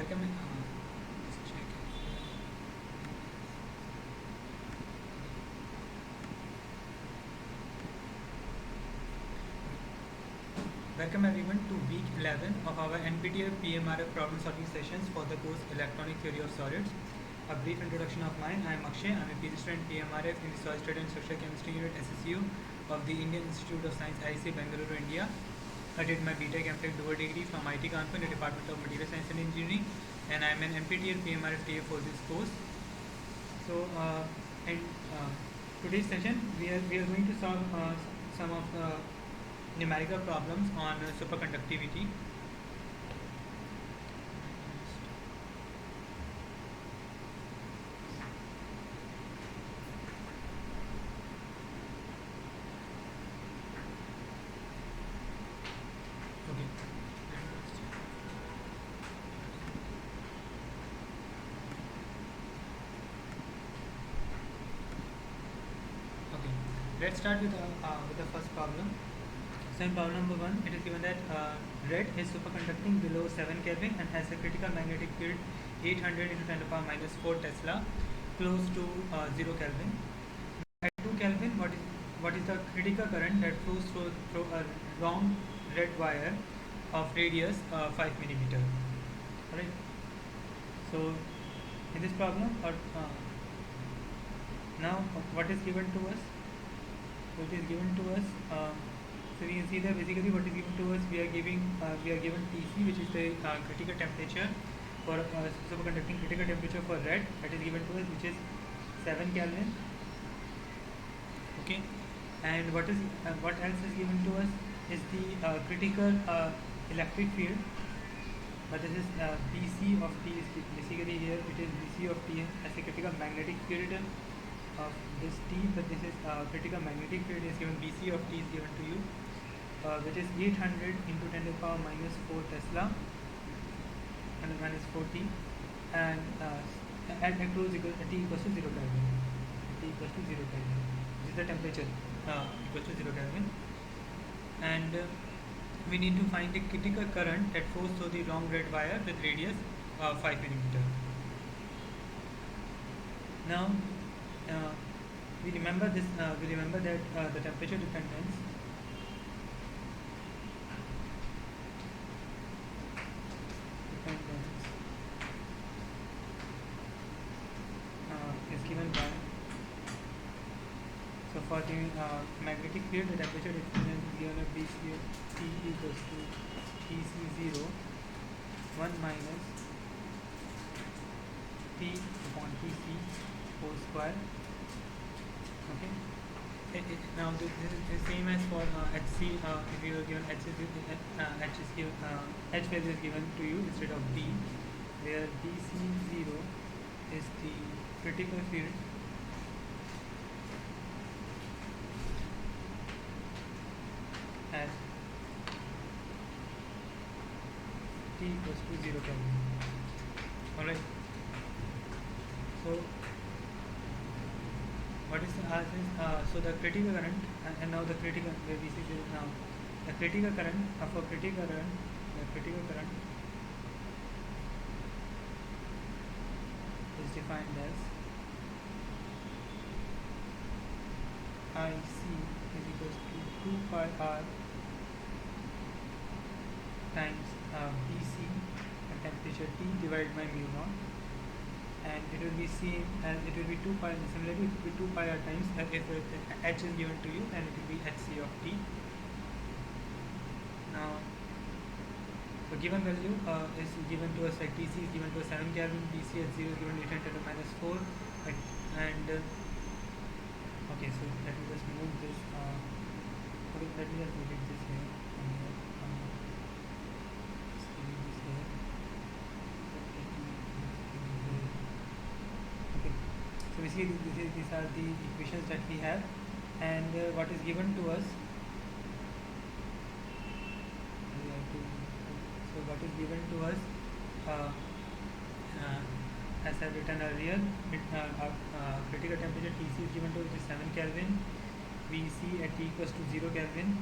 recommend just check it. Welcome everyone to week 11 of our NPTEL-PMRF problem solving sessions for the course Electronic Theory of Solids. A brief introduction of mine. I am Akshay. I am a PhD student PMRF in the Solid Study and Social Chemistry Unit SSU of the Indian Institute of Science IIC Bengaluru, India. I did my BTech MTech dual degree from IT Kanpur in the Department of Material Science and Engineering, and I am an NPTEL-PMRF TA for this course. So, in today's session, we are going to solve some of the numerical problems on superconductivity. Okay. Okay. Let's start with the first problem. So in problem number 1, it is given that lead is superconducting below 7 Kelvin and has a critical magnetic field 800 into 10 to the power minus 4 Tesla close to 0 Kelvin. At 2 Kelvin, what is the critical current that flows through a long red wire of radius 5 millimeter? Alright. So in this problem, now what is given to us? So it is given to us. So we can see that basically what is given to us, we are given Tc, which is the critical temperature for superconducting critical temperature for lead, that is given to us, which is 7 Kelvin. Okay, and what else is given to us is the critical electric field. But this is Bc of T is basically here it is Bc of T as a critical magnetic field of this T, but this is critical magnetic field is given Bc of T is given to you, which is 800 into 10 to the power minus 4 Tesla and minus 4T, and at close equal T equals to 0 Kelvin. T equals to 0 Kelvin. This is the temperature equals to 0 Kelvin, and we need to find the critical current that flows through the long red wire with radius 5 millimeter. Now we remember this. We remember that the temperature dependence is given by. So for the magnetic field, the temperature dependence is given by Bc of T equals to Tc0 1 minus T upon Tc whole square. Okay. Now this is the same as for Hc. If you are given H is given H value is given to you instead of D, where Bc0 is the critical field at T equals to 0 Kelvin. Alright. So what is so the critical current and now the critical basically now the critical current for critical current is defined as IC is equals to 2 pi r times Bc at temperature T divided by mu naught, and it will be same as it will be 2 pi. Similarly, it will be 2 pi r times if H is given to you, then it will be Hc of T. Now the given value is given to us, like Tc is given to us 7 Kelvin, Bc at 0 is given 800 to the minus 4, and okay, so let me just move this. Okay, let me just move it this way. Okay, so basically these are the equations that we have, and what is given to us. So what is given to us, as I have written earlier, critical temperature Tc is given to us, which is 7 Kelvin. Vc at T equals to 0 Kelvin,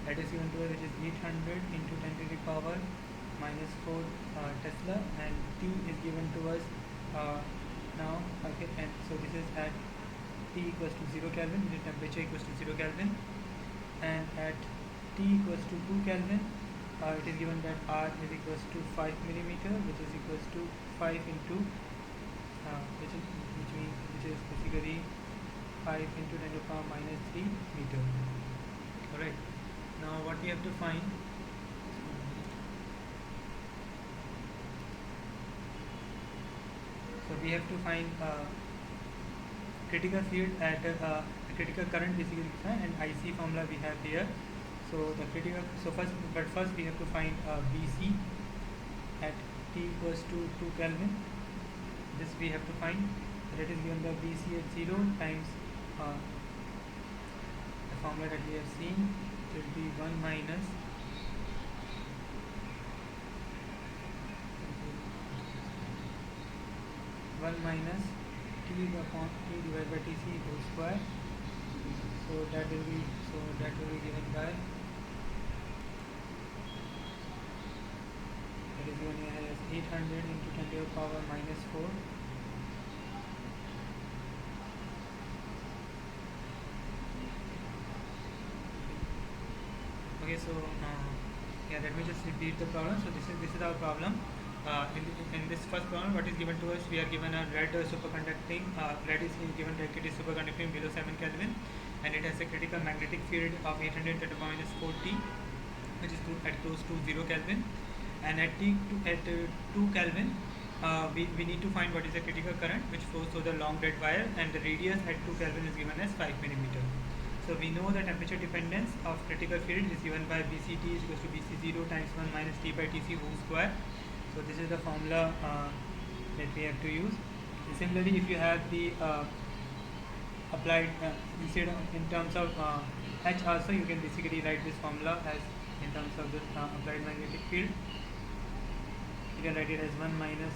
that is given to us, which is 800 into 10 to the power minus 4 Tesla, and T is given to us now. Okay, and so this is at T equals to 0 Kelvin, the temperature equals to 0 Kelvin, and at T equals to 2 Kelvin, it is given that R is equals to 5 millimeter, which is equals to 5 into which is basically 5 into 10 to the power minus 3 meter. Alright, now what we have to find, so we have to find critical field at critical current basically, and IC formula we have here. So the critical, so first we have to find BC at T equals to 2 Kelvin. This we have to find. That is given by BC at 0 times the formula that we have seen. It will be 1 minus T upon T divided by Tc whole square. So that will be given by, that is given here as 800 into 10 to the power minus 4. Okay, so yeah, let me just repeat the problem. So this is our problem. In this first problem, what is given to us? We are given a lead superconducting. Lead is given that it is superconducting below 7 Kelvin, and it has a critical magnetic field of 800 to the power minus 4T, which is at close to 0 Kelvin. And at 2 Kelvin, we need to find what is the critical current which flows through the long dead wire, and the radius at 2 Kelvin is given as 5 millimeter. So we know the temperature dependence of critical field is given by BCT is equals to BC0 times 1 minus T by Tc whole square. So this is the formula that we have to use. And similarly, if you have the applied instead of in terms of H also, you can basically write this formula as in terms of this applied magnetic field. You can write it as 1 minus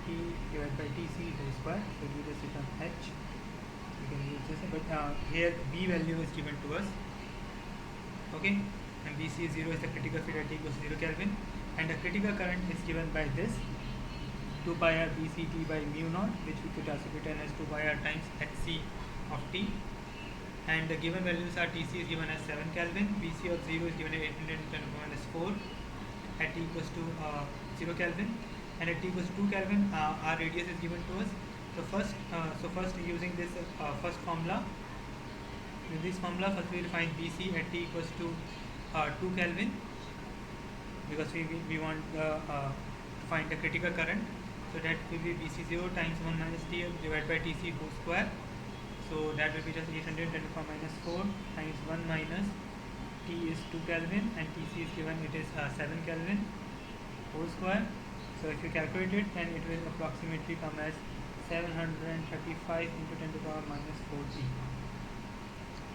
T divided by Tc whole square. So we just become H. You can use this, but here B value is given to us. Okay, and BC is 0 is the critical field at T equals 0 Kelvin, and the critical current is given by this 2 pi r BCT by mu naught, which we could also written as 2 pi r times Hc of T, and the given values are Tc is given as 7 Kelvin, BC of 0 is given as 810 minus 4 at T equals to 0 Kelvin, and at T equals to 2 Kelvin, our radius is given to us. So first using this first formula, with this formula first we will find BC at T equals to 2 Kelvin, because we want to find the critical current. So that will be BC0 times 1 minus T divided by Tc whole square. So that will be just 810 to the power minus 4 times 1 minus T is 2 Kelvin, and Tc is given, it is 7 Kelvin whole square. So if you calculate it, then it will approximately come as 735 into 10 to the power minus 4T.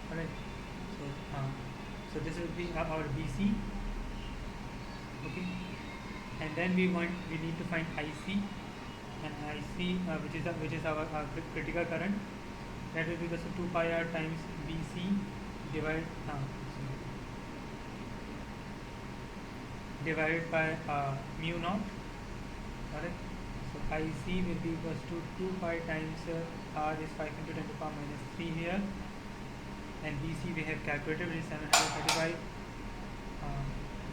Alright, so this will be our BC. Okay, and then we need to find IC, and IC which is our critical current. That will be equal to 2 pi r times BC divided by mu naught. Alright, so IC will be equals to 2 pi times R is 5 into 10 to the power minus 3 here, and BC we have calculated, which is 735.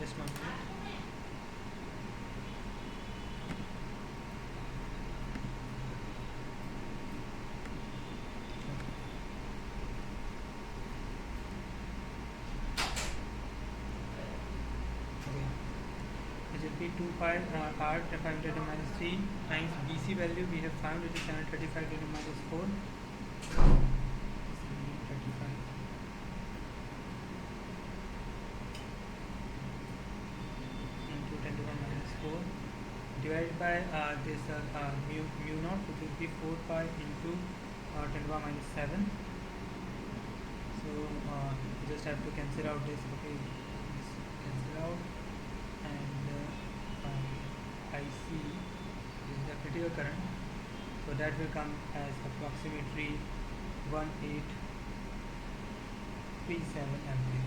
Just 1 minute. Which will be 2 pi r 5 into 10 to the minus 3 times BC value we have found, which is 735 into minus 4. 735 into 10 to the minus 4 divided by this mu naught, which will be 4 pi into 10 to the minus 7. So you just have to cancel out this. Okay, just cancel out, and IC is the critical current, so that will come as approximately 1837 ampere.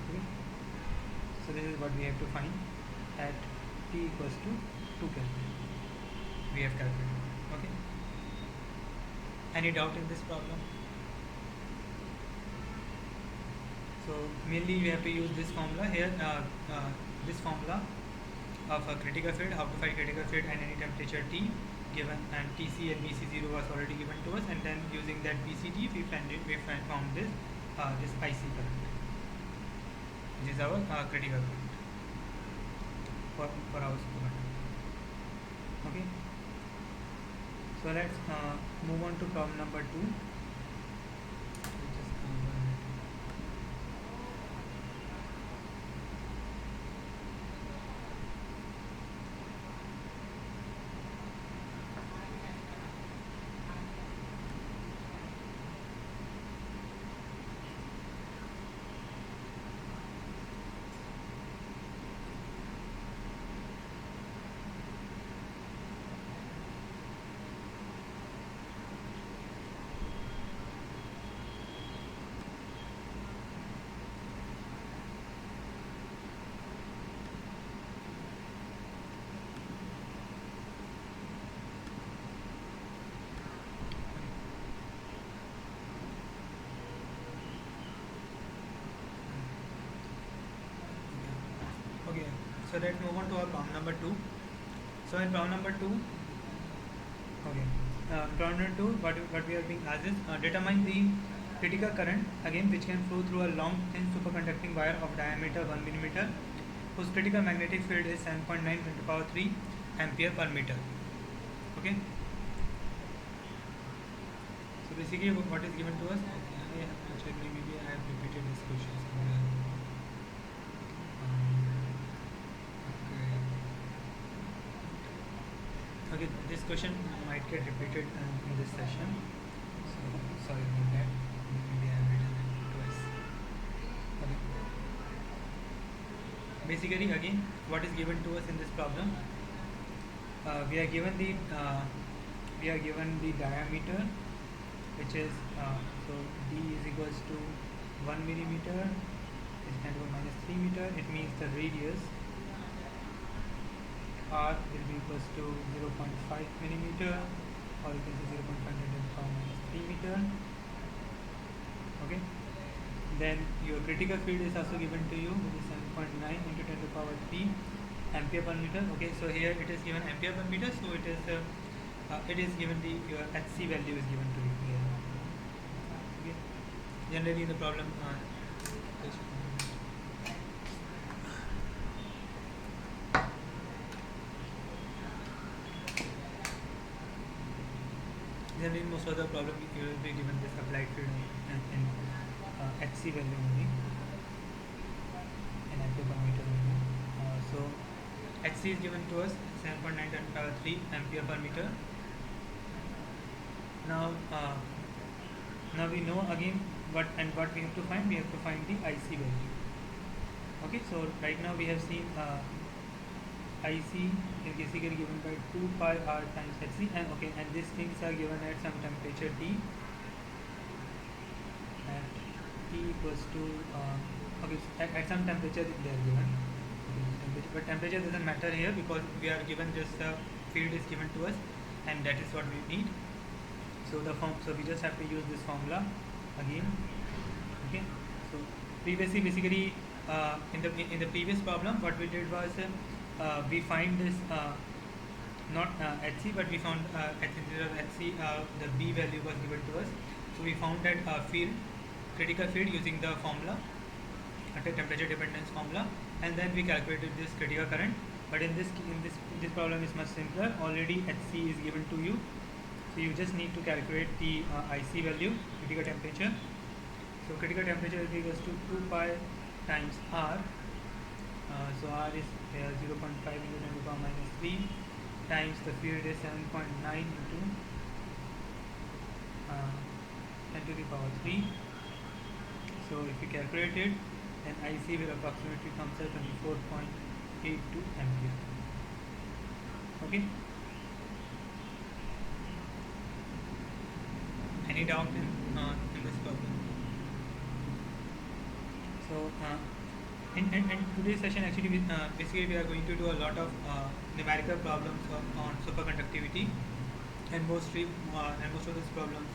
Okay, so this is what we have to find. at t equals to 2 Kelvin. We have calculated. Okay. Any doubt in this problem? So mainly we have to use this formula here. This formula of a critical field, how to find critical field and any temperature T given, and TC and BC0 was already given to us, and then using that BCD we found this this IC current, which is our critical current for our student. Okay. So let's move on to problem number 2. Okay, so let's move on to our problem number 2. So in problem number 2, okay, problem number 2, what we are being asked is determine the critical current again which can flow through a long thin superconducting wire of diameter 1 millimeter, whose critical magnetic field is 7.9 × 10⁻³ ampere per meter. Okay. So basically what is given to us? Okay, I have to check, maybe I have repeated this question somewhere. Okay, this question might get repeated in this session, so sorry about that. Maybe I have written it twice. Okay. Basically, again, what is given to us in this problem? We are given the diameter, which is so d is equals to 1 millimeter, is kind of minus 3 meter. It means the radius r will be equals to 0.5 millimeter, or you can say 0.5 × 10⁻³ meter. Okay. Then your critical field is also given to you, which is 7.9 × 10⁻³ ampere per meter. Okay, so here it is given ampere per meter, so it is given your HC value is given to you here. Okay. Generally the problem generally most of the problem you will be given this applied field in HC value only, in ampere per meter only. So HC is given to us 7.9 × 10⁻³ ampere per meter. Now we know again what we have to find. We have to find the IC value. Okay, so right now we have seen IC is basically given by 2 pi r times HC, and okay, and these things are given at some temperature T, at T equals to okay, at some temperature they are given. Okay, but temperature doesn't matter here because we are given just the field is given to us, and that is what we need. So we just have to use this formula again. Okay, so previously basically in the previous problem what we did was we find this not HC, but we found instead of HC the B value was given to us. So we found that critical field using the formula, at a temperature dependence formula, and then we calculated this critical current. But in this problem is much simpler. Already HC is given to you, so you just need to calculate the IC value, critical temperature. So critical temperature is equals to 2 pi times R. So R is 0.5 × 10⁻³ times the field is 7.9 into 10⁻³. So if you calculate it, then IC will approximately comes at 24.82 ampere. Okay. Any doubt in this problem? So In today's session, actually, basically we are going to do a lot of numerical problems on superconductivity, and most of these problems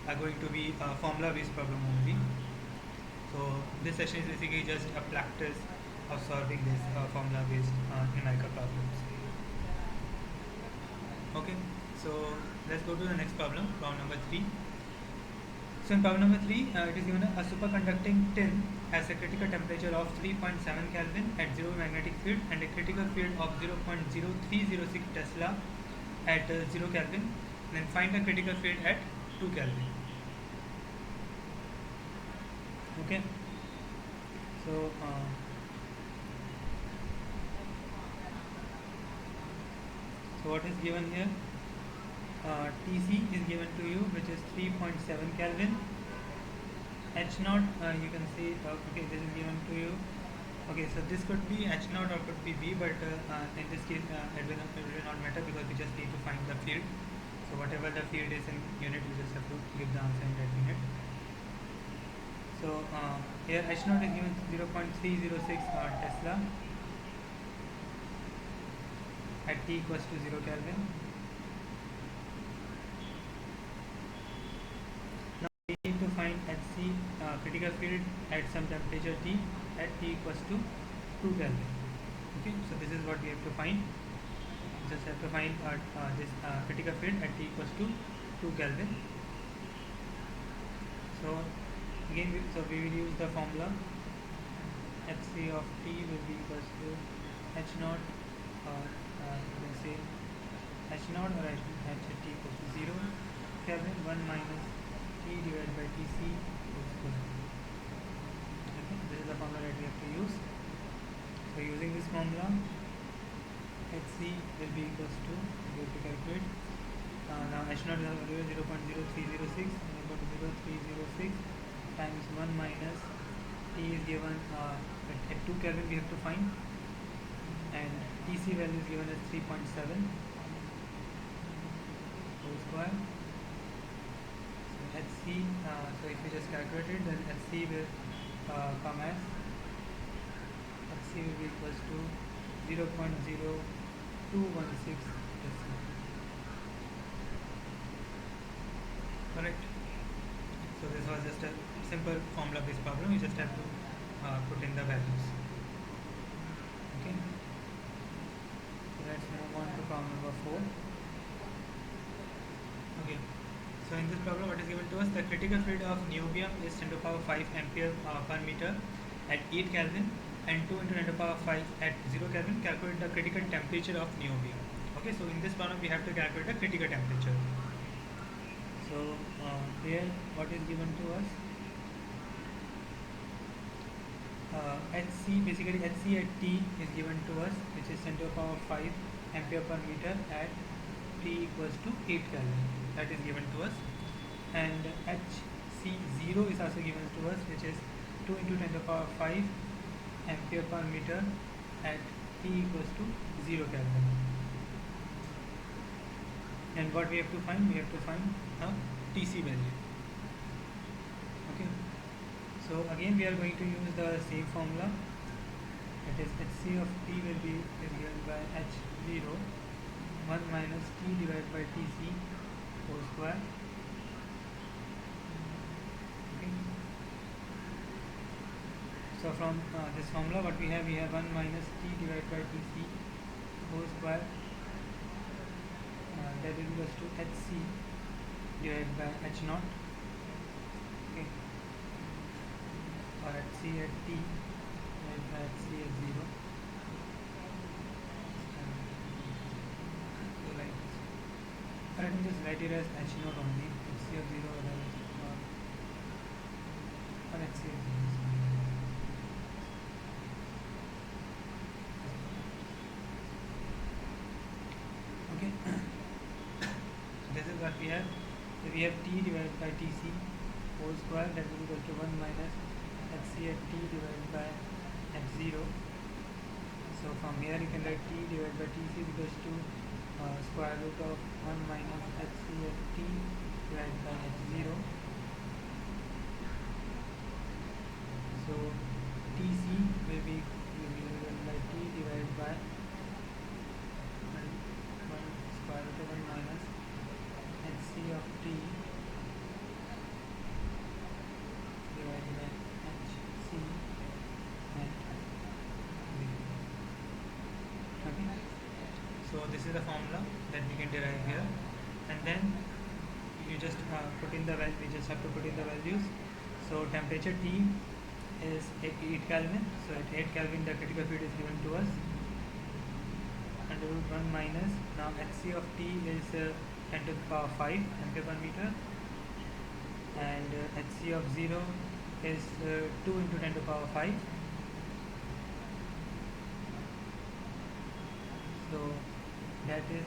are going to be formula-based problem only. So this session is basically just a practice of solving these formula-based numerical problems. Okay, so let's go to the next problem, problem number 3. So in problem number 3, it is given a superconducting tin has a critical temperature of 3.7 Kelvin at 0 magnetic field and a critical field of 0.0306 Tesla at 0 Kelvin. Then find the critical field at 2 Kelvin. Okay. So what is given here? Tc is given to you, which is 3.7 Kelvin. H naught, you can see, okay, this is given to you. Okay, so this could be H naught or could be V, but in this case, it will not matter because we just need to find the field. So whatever the field is in unit, we just have to give the answer in that unit. So here H naught is given 0.306 Tesla at T equals to 0 Kelvin. Now we need to find Hc critical field at some temperature T at T equals to 2 Kelvin. Okay, so this is what we have to find. Just have to find this critical field at T equals to 2 Kelvin. So again, we will use the formula. Hc of T will be equals to H naught, you can say H naught or H at T equals to 0 Kelvin 1 minus T divided by Tc whole square. Okay, this is the formula that we have to use. So using this formula, Hc will be equals to, we have to calculate. Now H naught is 0.0306, 0.0306 times 1 minus T is given at 2 Kelvin we have to find, and Tc value is given as 3.7 whole square. So Hc, so if we just calculate it, then Hc will come as Hc will be equals to 0.0216 Tesla. Correct. So this was just a simple formula based problem. You just have to put in the values. Okay. So let's move on to problem number 4. Okay. So in this problem, what is given to us? The critical field of niobium is 10 to the power 5 ampere per meter at 8 Kelvin and 2 into 10 to the power 5 at 0 Kelvin. Calculate the critical temperature of niobium. Okay. So in this problem, we have to calculate the critical temperature. So here what is given to us? Hc, basically Hc at T is given to us, which is 10 to the power 5 ampere per meter at T equals to 8 Kelvin. That is given to us. And Hc0 is also given to us, which is 2 into 10 to the power 5 ampere per meter at T equals to 0 Kelvin. And what we have to find? We have to find a Tc value. Okay. So again we are going to use the same formula. That is Hc of T will be given by H0 1 minus T divided by Tc whole square. Okay. So from this formula what we have 1 minus T divided by Tc whole square, that is equals to Hc divided by H naught. Okay. Or Hc at T divided by Hc at 0. So like this. Or let me just write it as H naught only. Hc of 0 or Hc at 0. Okay. This is what we have. So we have T divided by Tc whole square, that is equal to 1 minus Hc at T divided by H0. So from here you can write T divided by Tc is equals to square root of 1 minus Hc at T divided by H0. So Tc will be So this is the formula that we can derive here, and then you just put in the value. We just have to put in the values. So temperature T is 8 Kelvin. So at 8 Kelvin, the critical field is given to us. Under root 1 minus. Now Hc of T is 10 to the power 5 ampere per meter, and Hc of 0 is 2 into 10 to the power 5. So that is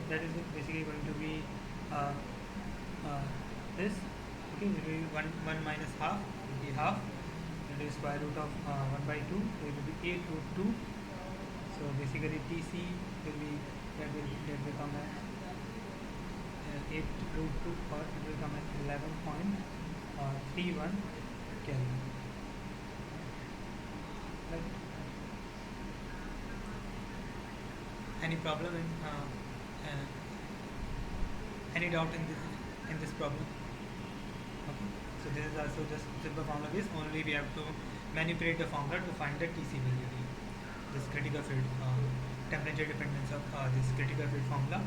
basically going to be this. Okay, it will be 1 minus half, it will be half. It is square root of 1 by 2, so it will be 8 root 2. So basically Tc will be that will come as 8 root 2, or it will come as 11.31 Kelvin. Right. Any problem in any doubt in this problem? Okay. So this is also just simple formula based. Only we have to manipulate the formula to find the Tc value. This critical field temperature dependence of this critical field formula.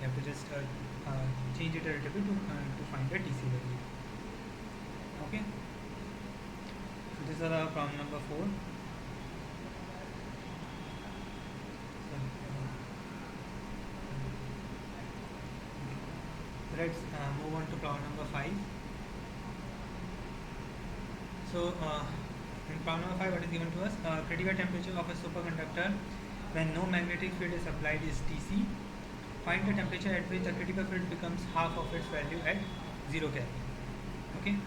You have to just change it a little bit to find the Tc value. Okay. So this is our problem number 4. Let's move on to problem number 5. So in problem number 5, what is given to us? Critical temperature of a superconductor when no magnetic field is applied is Tc. Find the temperature at which the critical field becomes half of its value at 0 Kelvin. Okay.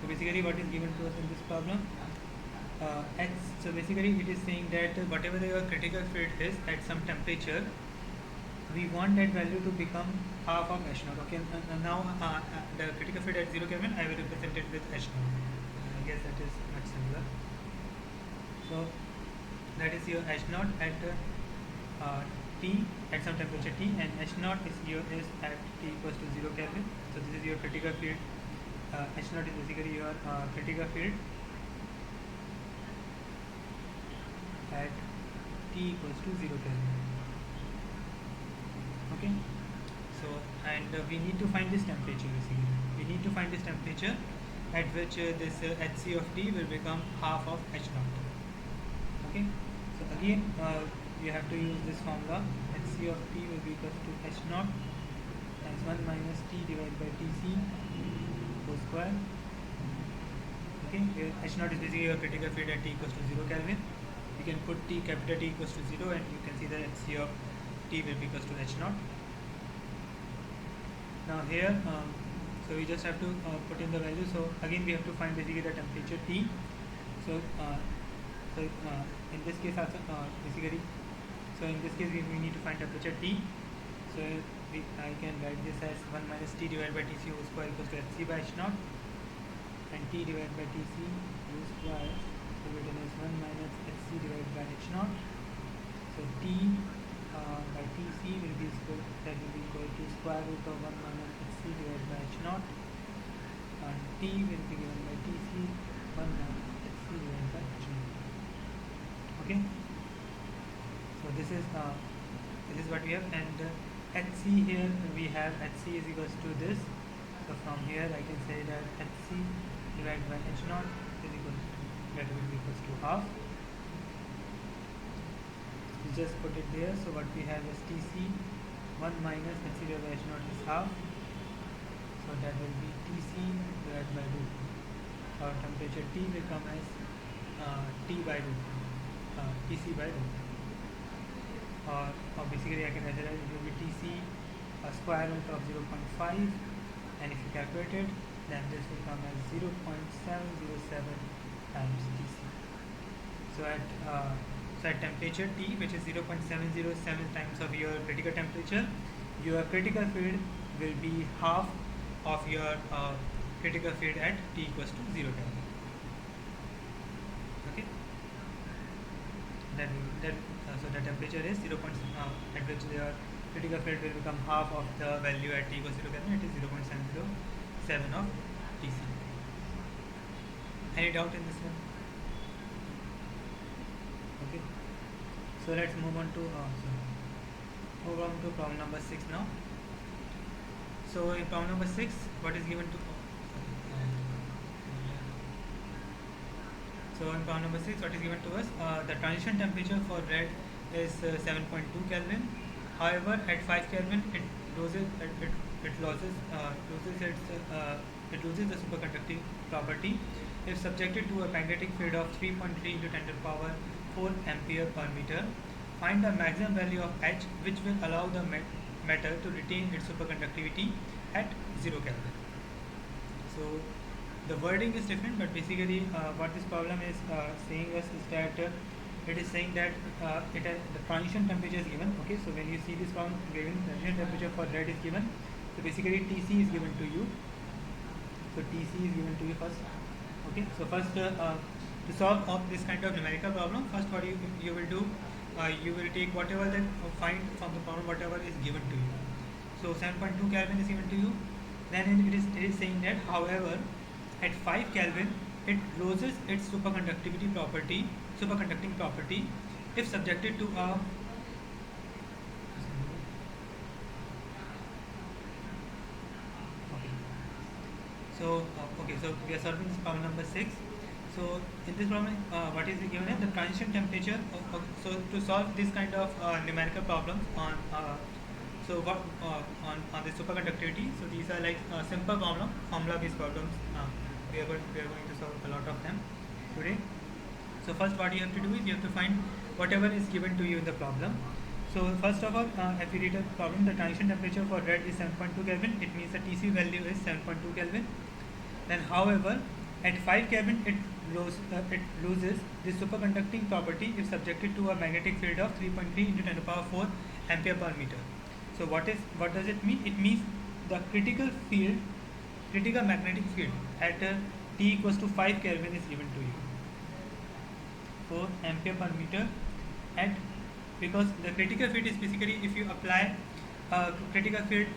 So basically, what is given to us in this problem? So basically, it is saying that whatever your critical field is at some temperature, we want that value to become half of H0. Okay. Now the critical field at 0 Kelvin, I will represent it with H0. I guess that is much similar. So that is your H0 at T at some temperature T, and H0 is at T equals to 0 Kelvin. So this is your critical field. H0 is basically your critical field at T equals to 0 Kelvin. Okay. So and we need to find this temperature basically. We need to find this temperature at which this Hc of T will become half of H0. Okay. So again you have to use this formula. Hc of T will be equal to H0 as 1 minus T divided by Tc whole square. Okay. Here H0 is basically your critical field at T equals to 0 Kelvin. You can put T capital T equals to 0, and you can see that Hc of T will be equals to H0. Now here, so we just have to put in the value. So again we have to find basically the temperature T. So in this case also basically, so in this case we need to find temperature T. So I can write this as 1 minus T divided by Tc whole square equals to Hc by H0, and T divided by Tc whole square will be written as 1 minus Hc divided by H0. So T by Tc will be equal to square root of 1 minus Hc divided by H0, and T will be given by Tc 1 minus Hc divided by H0. Okay. So this is what we have, and Hc here we have Hc is equals to this. So from here I can say that Hc divided by H0 is equal to, that will be equals to half. We just put it there. So what we have is Tc 1 minus Hc divided by H0 is half. So that will be Tc divided by root. Our temperature T will come as T by root, Tc by root. Or basically I can write it will be Tc square root of 0.5, and if you calculate it, then this will come as 0.707 times Tc. So at temperature T, which is 0.707 times of your critical temperature, your critical field will be half of your critical field at T equals to 0 Kelvin. Okay. So the temperature is 0. At which your critical field will become half of the value at T equals 0 Kelvin. It is 0.707 of Tc. Any doubt in this one? Okay. So let's move on to move on to problem number 6 now. So in problem number 6, what is given to So in problem number 6, what is given to us? The transition temperature for red is 7.2 Kelvin. However, at 5 Kelvin, it loses the superconducting property if subjected to a magnetic field of 3.3 into 10 to the power 4 ampere per meter. Find the maximum value of H, which will allow the metal to retain its superconductivity at 0 Kelvin. So the wording is different, but basically what this problem is saying us is that it is saying that the transition temperature is given. Okay, so when you see this problem given, transition temperature for red is given. So basically TC is given to you. So TC is given to you first. Okay, so first to solve this kind of numerical problem, first what you will do, you will take whatever that find from the problem whatever is given to you. So 7.2 Kelvin is given to you. Then it is saying that however at 5 Kelvin it loses its superconducting property if subjected to a So we are solving this problem number 6. So in this problem, what is given is the transition temperature. So to solve this kind of numerical problems on on the superconductivity. So these are like simple formula-based problems. We are going to solve a lot of them today. So first, what you have to do is you have to find whatever is given to you in the problem. So first of all, if you read the problem, the transition temperature for red is 7.2 Kelvin. It means the TC value is 7.2 Kelvin. Then, however, at 5 Kelvin, it loses the superconducting property if subjected to a magnetic field of 3.3 into 10 to the power 4 ampere per meter. So what does it mean? It means the critical magnetic field at T equals to 5 Kelvin is given to you. 4 ampere per meter because the critical field is basically if you apply critical field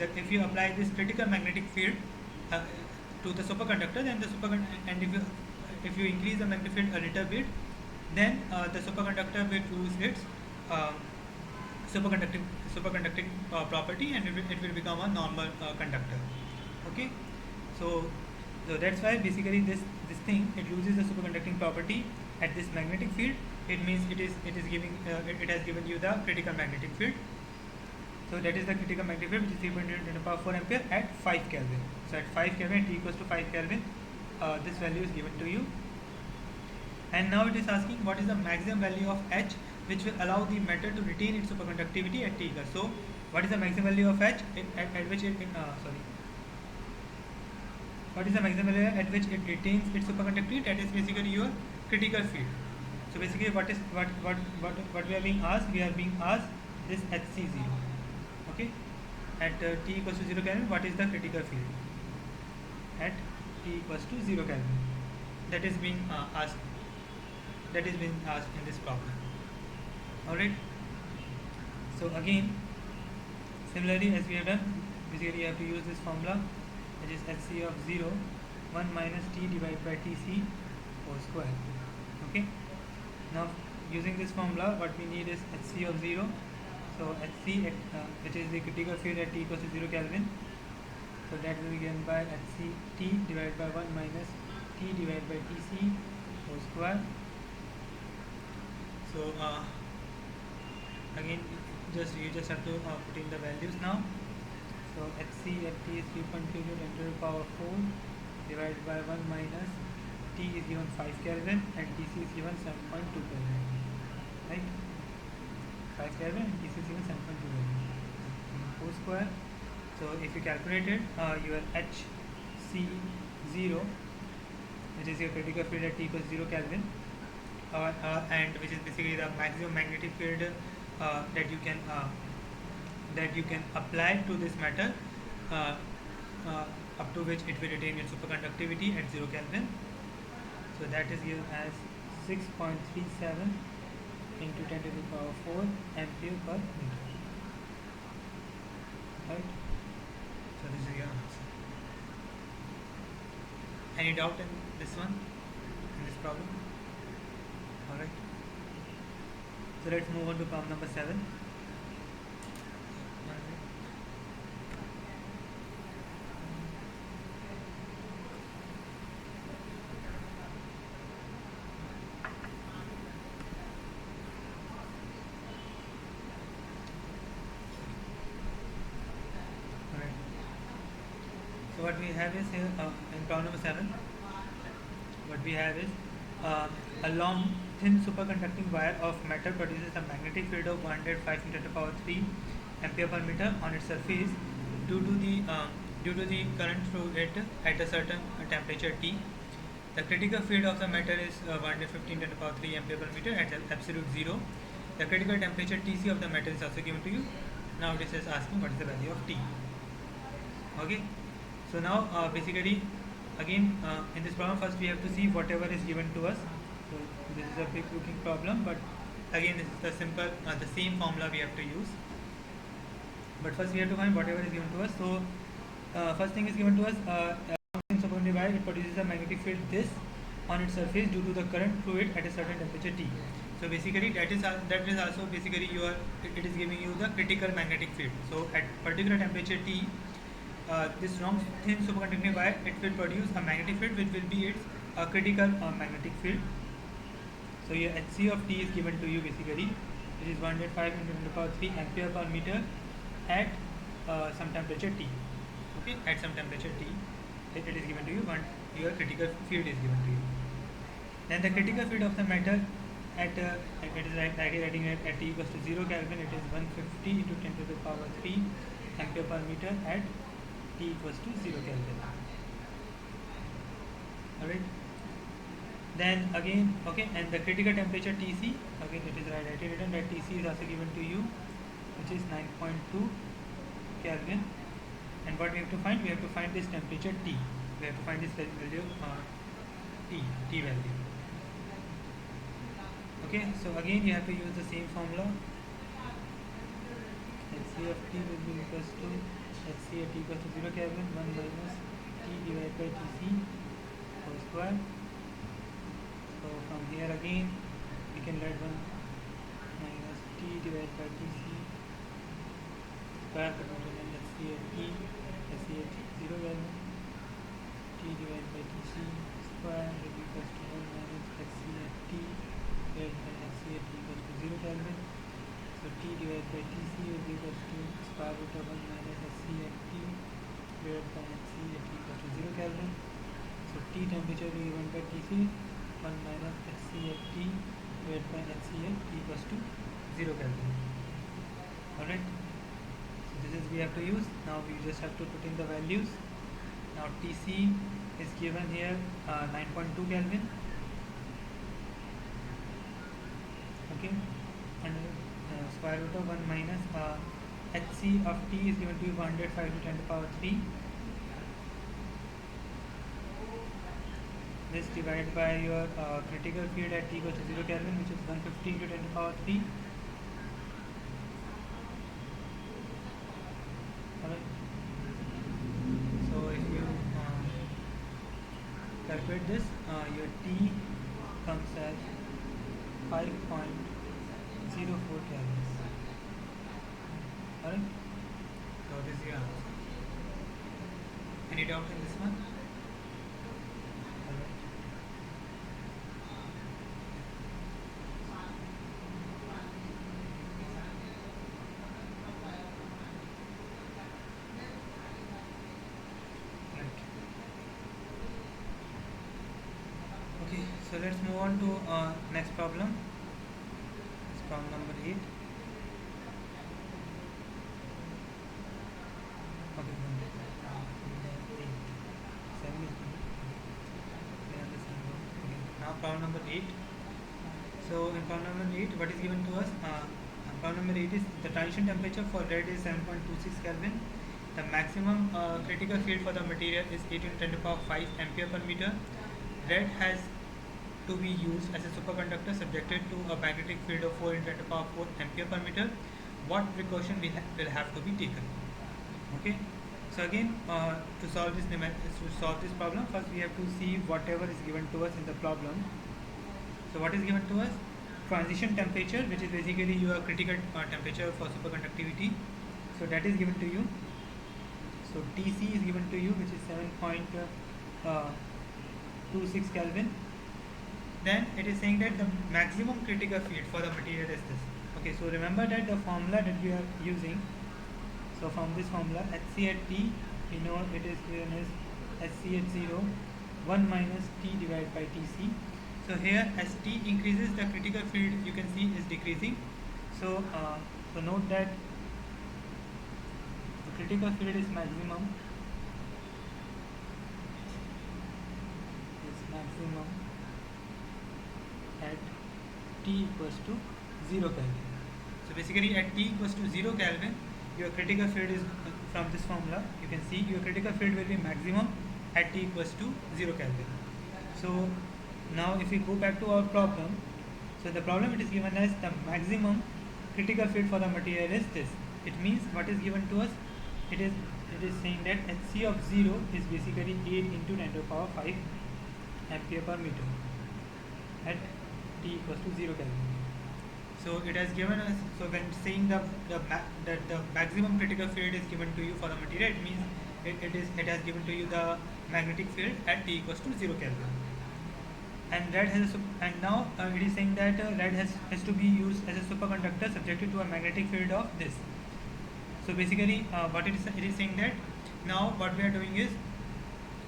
if you apply this critical magnetic field to the superconductor, then and if you increase the magnetic field a little bit, then the superconductor will lose its superconducting property and it will become a normal conductor. Okay, so that's why basically this thing, it loses the superconducting property at this magnetic field. It means it has given you the critical magnetic field. So that is the critical magnetic field, which is 3.2 10 to the power 4 ampere at 5 Kelvin. So at 5 Kelvin, T equals to 5 Kelvin, this value is given to you. And now it is asking what is the maximum value of H, which will allow the metal to retain its superconductivity at T equals. So what is the maximum value of H at which it what is the maximum value at which it retains its superconductivity? That is basically your critical field. So basically what we are being asked? We are being asked this HC0. Okay, at T equals to 0 Kelvin, what is the critical field at T equals to 0 Kelvin? That is being asked. That is being asked in this problem. All right. So again, similarly as we have done, basically you have to use this formula, which is HC of 0, 1 minus T divided by TC whole square. Okay. Now using this formula, what we need is HC of 0. So HC which is the critical field at T equals to 0 Kelvin. So that will be given by HC T divided by 1 minus T divided by TC whole square. So again, you just have to put in the values now. So HC at T is 3.2 into 10 to the power 4 divided by 1 minus T is given 5 Kelvin and TC is given 7.2 Kelvin. Right? 5 Kelvin and TC is given 7.2 Kelvin. Whole square. So if you calculate it, your HC0, which is your critical field at T equals 0 Kelvin, and which is basically the maximum magnetic field that you can apply to this metal, up to which it will retain its superconductivity at 0 Kelvin. So that is given as 6.37 into 10 to the power 4 ampere per meter. Right? So this is your answer. Any doubt in this one, in this problem? Alright. So let's move on to problem number 7. Alright. So what we have is here in problem number 7, what we have is a long thin superconducting wire of metal produces a magnetic field of 105 into the power 3 ampere per meter on its surface due to the due to the current through it at a certain temperature T. The critical field of the metal is 115 to the power 3 ampere per meter at absolute zero. The critical temperature Tc of the metal is also given to you. Now this is asking what is the value of T. Okay, so now basically again in this problem first we have to see whatever is given to us. So this is a big looking problem, but again this is the simple the same formula we have to use. But first we have to find whatever is given to us. So first thing is given to us superconducting wire, it produces a magnetic field this on its surface due to the current fluid at a certain temperature T. So basically that is also basically it is giving you the critical magnetic field. So at particular temperature T, this long thin superconducting wire, it will produce a magnetic field which will be its critical magnetic field. So your Hc of T is given to you basically, which is 105 into 10 to the power 3 ampere per meter at some temperature T. Okay, at some temperature T, it is given to you. Your critical field is given to you. Then the critical field of the metal at it is writing it at T equals to 0 Kelvin. It is 150 into 10 to the power 3 ampere per meter at T equals to 0 Kelvin. Alright. Then again, okay, and the critical temperature Tc, again it is written that Tc is also given to you, which is 9.2 Kelvin. And what we have to find? We have to find this temperature T. We have to find this value T value. Okay, so again you have to use the same formula. Hc of T will be equals to Hc at T equals to 0 Kelvin 1 minus T divided by Tc whole square. So from here again we can write 1 minus T divided by Tc square Hc at T 0 Kelvin T divided by Tc square will be equals to 1 minus Hc at T divided by Hc at T equals to 0 Kelvin. So T divided by Tc will be equals to square root of 1 minus Hc at T divided by Hc at T equals to 0 Kelvin. So T temperature will be given by Tc 1 minus Hc at T divided by Hc at T equals to 0 Kelvin. Alright. This is we have to use. Now we just have to put in the values. Now Tc is given here 9.2 Kelvin. Okay, and square root of 1 minus Hc of T is given to you 105 to 10 to the power 3. This divided by your critical field at T equals to 0 Kelvin, which is 115 to 10 to the power 3. So if you calculate this, your T comes as 5.04 Kelvin. Alright, so this is your answer. Any doubt in this one? Alright. Okay, so let's move on to next problem. It's problem number 8. Okay, 7 is good. Okay, now problem number 8. So in problem number 8, what is given to us? Problem number 8 is the transition temperature for lead is 7.26 Kelvin. The maximum critical field for the material is 8 into 10 to the power 5 ampere per meter. Lead has to be used as a superconductor subjected to a magnetic field of 4 into 10 to the power 4 ampere per meter. What precaution will have to be taken? Okay. So again, to solve this problem, first we have to see whatever is given to us in the problem. So what is given to us? transition temperature, which is basically your critical temperature for superconductivity. So that is given to you. So Tc is given to you, which is 7.26 Kelvin. Then it is saying that the maximum critical field for the material is this. Okay, so remember that the formula that we are using. So from this formula, Hc at T, we know it is given as Hc at 0, 1 minus T divided by Tc. So here as T increases, the critical field you can see is decreasing. So, so note that the critical field is maximum at T equals to 0 Kelvin. So basically at T equals to 0 Kelvin, your critical field is from this formula. You can see your critical field will be maximum at T equals to 0 Kelvin. So now if we go back to our problem, so the problem it is given as the maximum critical field for the material is this. It means what is given to us, it is saying that Hc of 0 is basically 8 into 10 to the power 5 ampere per meter at T equals to 0 Kelvin. So it has given us, so when saying that the maximum critical field is given to you for the material, it means it has given to you the magnetic field at T equals to 0 Kelvin. And now it is saying that lead has to be used as a superconductor subjected to a magnetic field of this. So basically what it is saying that now what we are doing is,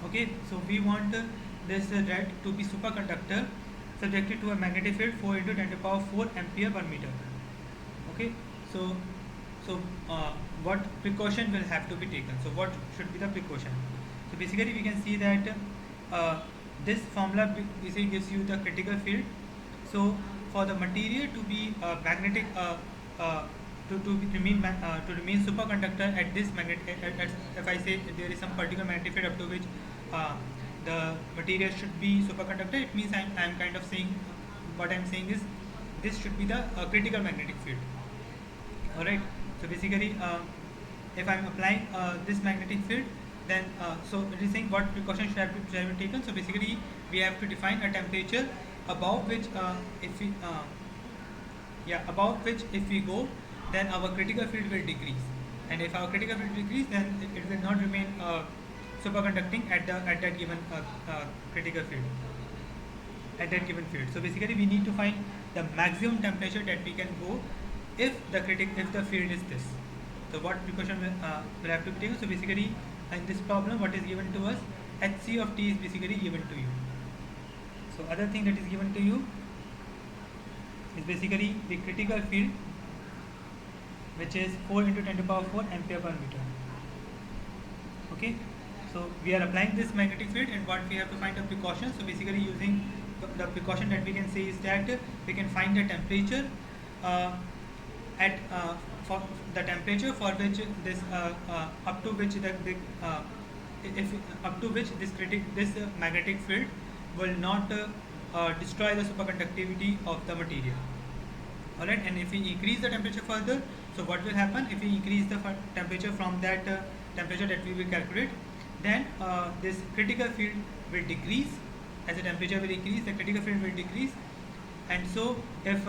okay, so we want this lead to be superconductor subjected to a magnetic field 4 into 10 to the power 4 ampere per meter. Okay, so what precaution will have to be taken? So what should be the precaution? So basically we can see that this formula basically gives you the critical field. So for the material to be magnetic to remain superconductor at this magnetic, if I say there is some particular magnetic field up to which the material should be superconductor, it means I am kind of saying, what I am saying is this should be the critical magnetic field. Alright, so basically if I am applying this magnetic field, then so it is saying what precautions should have been taken. So basically we have to define a temperature above which if we go, then our critical field will decrease, and if our critical field decrease, then it will not remain superconducting at that given critical field, at that given field. So basically we need to find the maximum temperature that we can go if the field is this. So what precaution will have to be taken? So basically in this problem what is given to us, Hc of T is basically given to you. So other thing that is given to you is basically the critical field, which is 4 into 10 to the power 4 ampere per meter. Okay, so we are applying this magnetic field, and what we have to find a precaution. So basically using the precaution that we can say is that we can find the temperature at for the temperature for which this up to which this magnetic field will not destroy the superconductivity of the material. Alright, and if we increase the temperature further, so what will happen if we increase the temperature from that temperature that we will calculate, then this critical field will decrease. As the temperature will increase, the critical field will decrease. And so if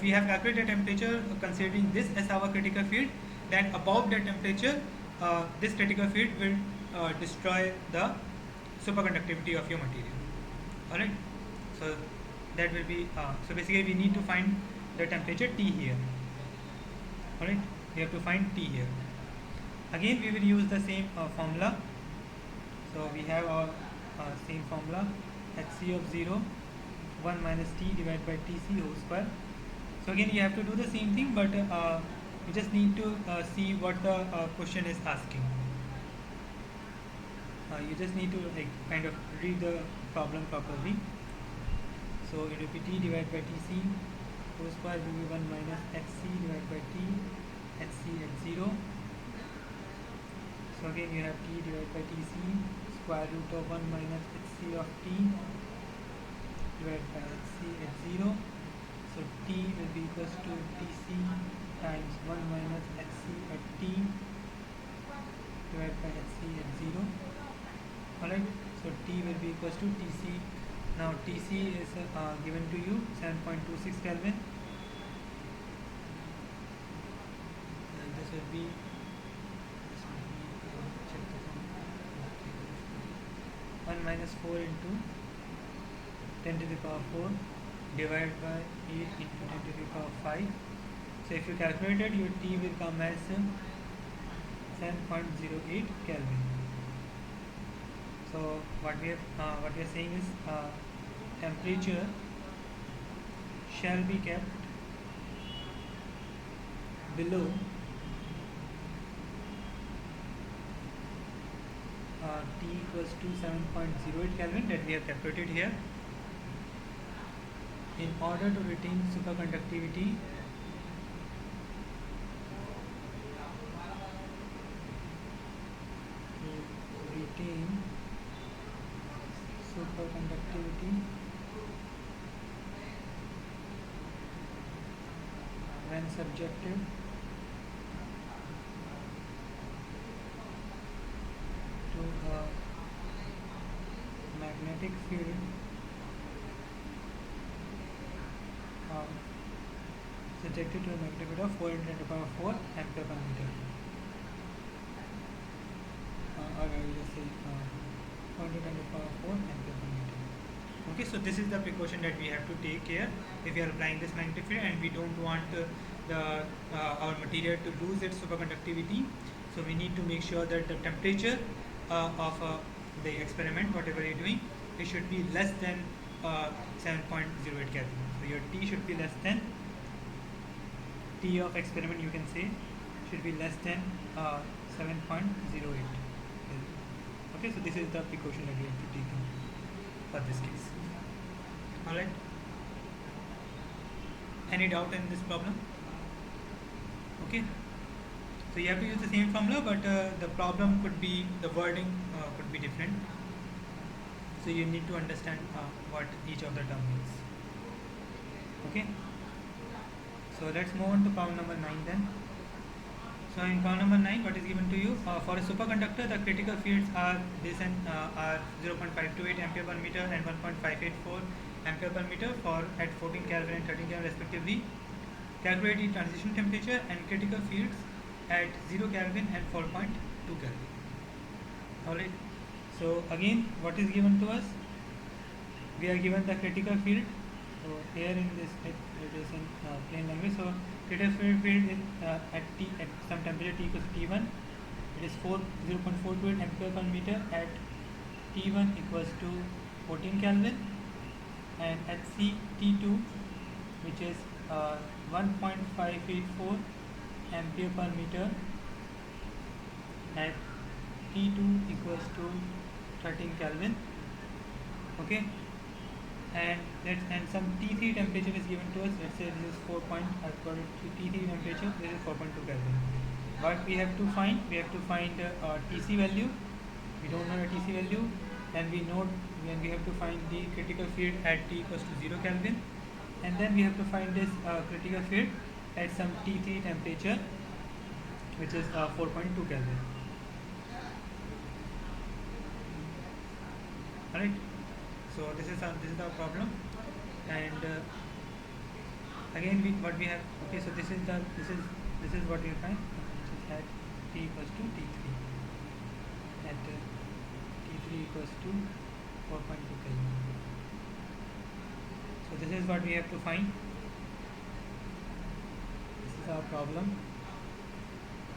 we have calculated temperature considering this as our critical field, then above that temperature this critical field will destroy the superconductivity of your material. Alright, so that will be so basically we need to find the temperature T here. Alright, we have to find T here. Again we will use the same formula. So we have our same formula, Hc of 0, 1 minus T divided by Tc whole square. So again you have to do the same thing, but you just need to see what the question is asking. You just need to kind of read the problem properly. So it will be T divided by Tc whole square will be 1 minus Hc divided by T, Hc at 0. So again you have T divided by Tc square root of 1 minus Hc of T divided by Hc at 0. So T will be equals to Tc times 1 minus Hc at T divided by Hc at 0. Alright, so T will be equals to Tc Now Tc is given to you 7.26 Kelvin, and this will be, check the formula, 1 minus 4 into 10 to the power 4 divided by 8 into 10 to the power 5. So if you calculate it, your T will come as 7.08 Kelvin. So what we are saying is temperature shall be kept below T equals to 7.08 Kelvin that we have calculated here, in order to retain superconductivity when subjected to a magnetic field subjected to a magnetic field of 4 into 10 to the power 4 ampere per meter. Or I will just say 4 into 10 to the power 4 ampere per meter. Okay, so this is the precaution that we have to take here if we are applying this magnetic field and we don't want our material to lose its superconductivity. So we need to make sure that the temperature of the experiment, whatever you're doing, it should be less than 7.08 Kelvin. So your T should be less than, T of experiment you can say should be less than 7.08. Okay, so this is the precaution that we have to take for this case. Alright. Any doubt in this problem? Okay. So you have to use the same formula, but the problem could be, the wording could be different. So you need to understand what each of the term means. Okay. So let's move on to problem number 9 then. So in problem number 9, what is given to you? For a superconductor, the critical fields are this and are 0.528 ampere per meter and 1.584 ampere per meter for at 14 Kelvin and 13 Kelvin respectively. Calculate the transition temperature and critical fields at 0 Kelvin and 4.2 Kelvin. Alright. So again, what is given to us? We are given the critical field. So here in this it is in plain language. So critical field is at some temperature T equals T1. It is 0.428 ampere per meter at T1 equals to 14 Kelvin, and at T2, which is 1.584 ampere per meter at T2 equals to 13 Kelvin. Okay, and some T3 temperature is given to us. Let's say this is 4. According to T3 temperature, this is 4.2 Kelvin. What we have to find? We have to find TC value. We don't know the TC value, and we know when we have to find the critical field at T equals to 0 Kelvin, and then we have to find this critical field at some T3 temperature, which is 4.2 Kelvin. Alright. So this is our problem, and again what we have. Okay, so this is what we find. This is at T equals to T3. At T3 equals to 4.2 Kelvin. So this is what we have to find. This is our problem,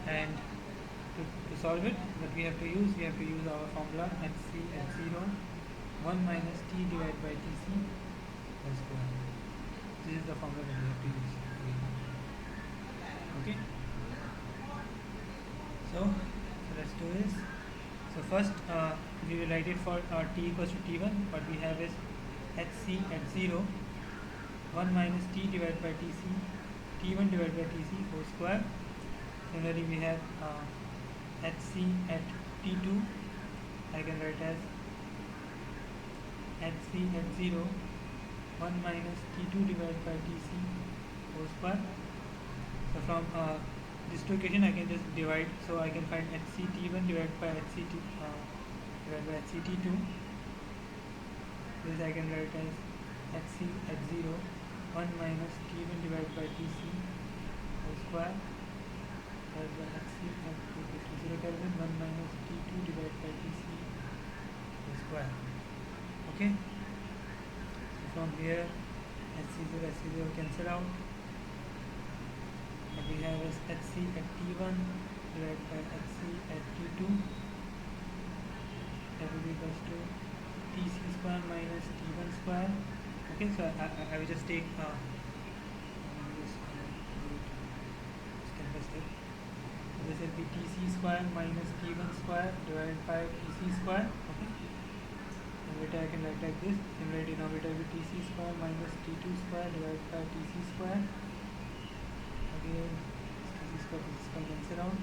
and to solve it, what we have to use our formula Hc at 0 1 minus T divided by Tc whole square. This is the formula that we have to use. Okay. So let's do this. So first we will write it for T equals to T1. What we have is Hc at 0 1 minus T divided by Tc, T1 divided by Tc whole square. Similarly we have Hc at T2. I can write as Hc at 0 1 minus T2 divided by Tc whole square. So from this two equation I can just divide, so I can find Hc T1 divided by Hc T2. This I can write as Hc at 0 1 minus T1 divided by Tc whole square divided by Hc at t equals to 0 Kelvin 1 minus T2 divided by Tc whole square. Okay. So from here Hc0 cancel out. And we have as Hc at T1 divided by Hc at T2 that will be equals to Tc square minus T1 square. Okay, so I will just take this will be Tc square minus T1 square divided by Tc square. Okay, numerator I can write like this. Similar denominator will be Tc square minus T2 square divided by Tc square. Again, Tc square cancel out.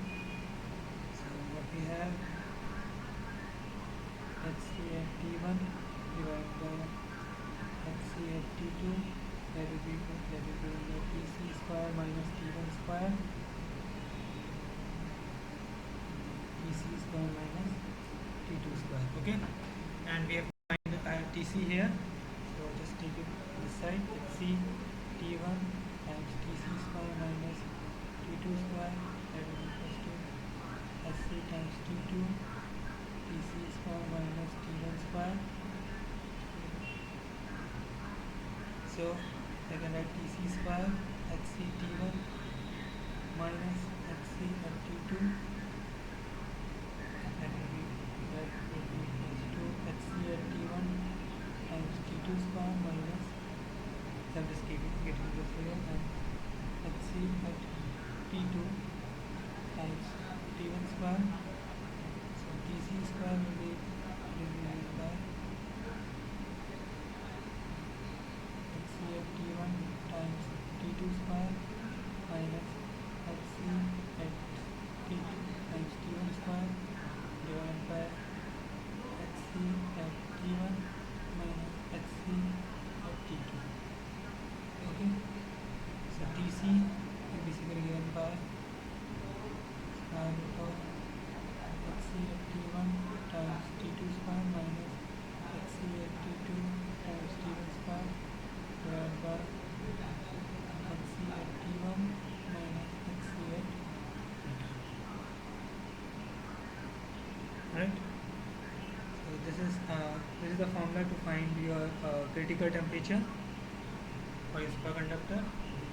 So what we have, Hc at T1 divided by Hc at T2, that will be Tc square minus T1 square, Tc square minus T2 square. Okay, and we have to find Tc here, so just take it this side. Hc T1 times Tc square minus T2 square, that will be equals to Hc times T2 Tc square minus T1 square. So I can write Tc square Hc T1 minus Hc at T2, that will be equals to Hc at T1 times T2 square minus, so I'm just getting this here, and Hc at T2 times T1 square. So Tc square will be divided by Hc at T1 times T2 square minus Hc at T2 times T1 square divided by Hc at T1 minus Hc at T2. Okay, so Tc is basically given by square root of Hc at T1 times T2 square minus Hc at T2 times T1 square divided by Hc at T1 minus Hc at T2. Right. So this is the formula to find your critical temperature for your superconductor.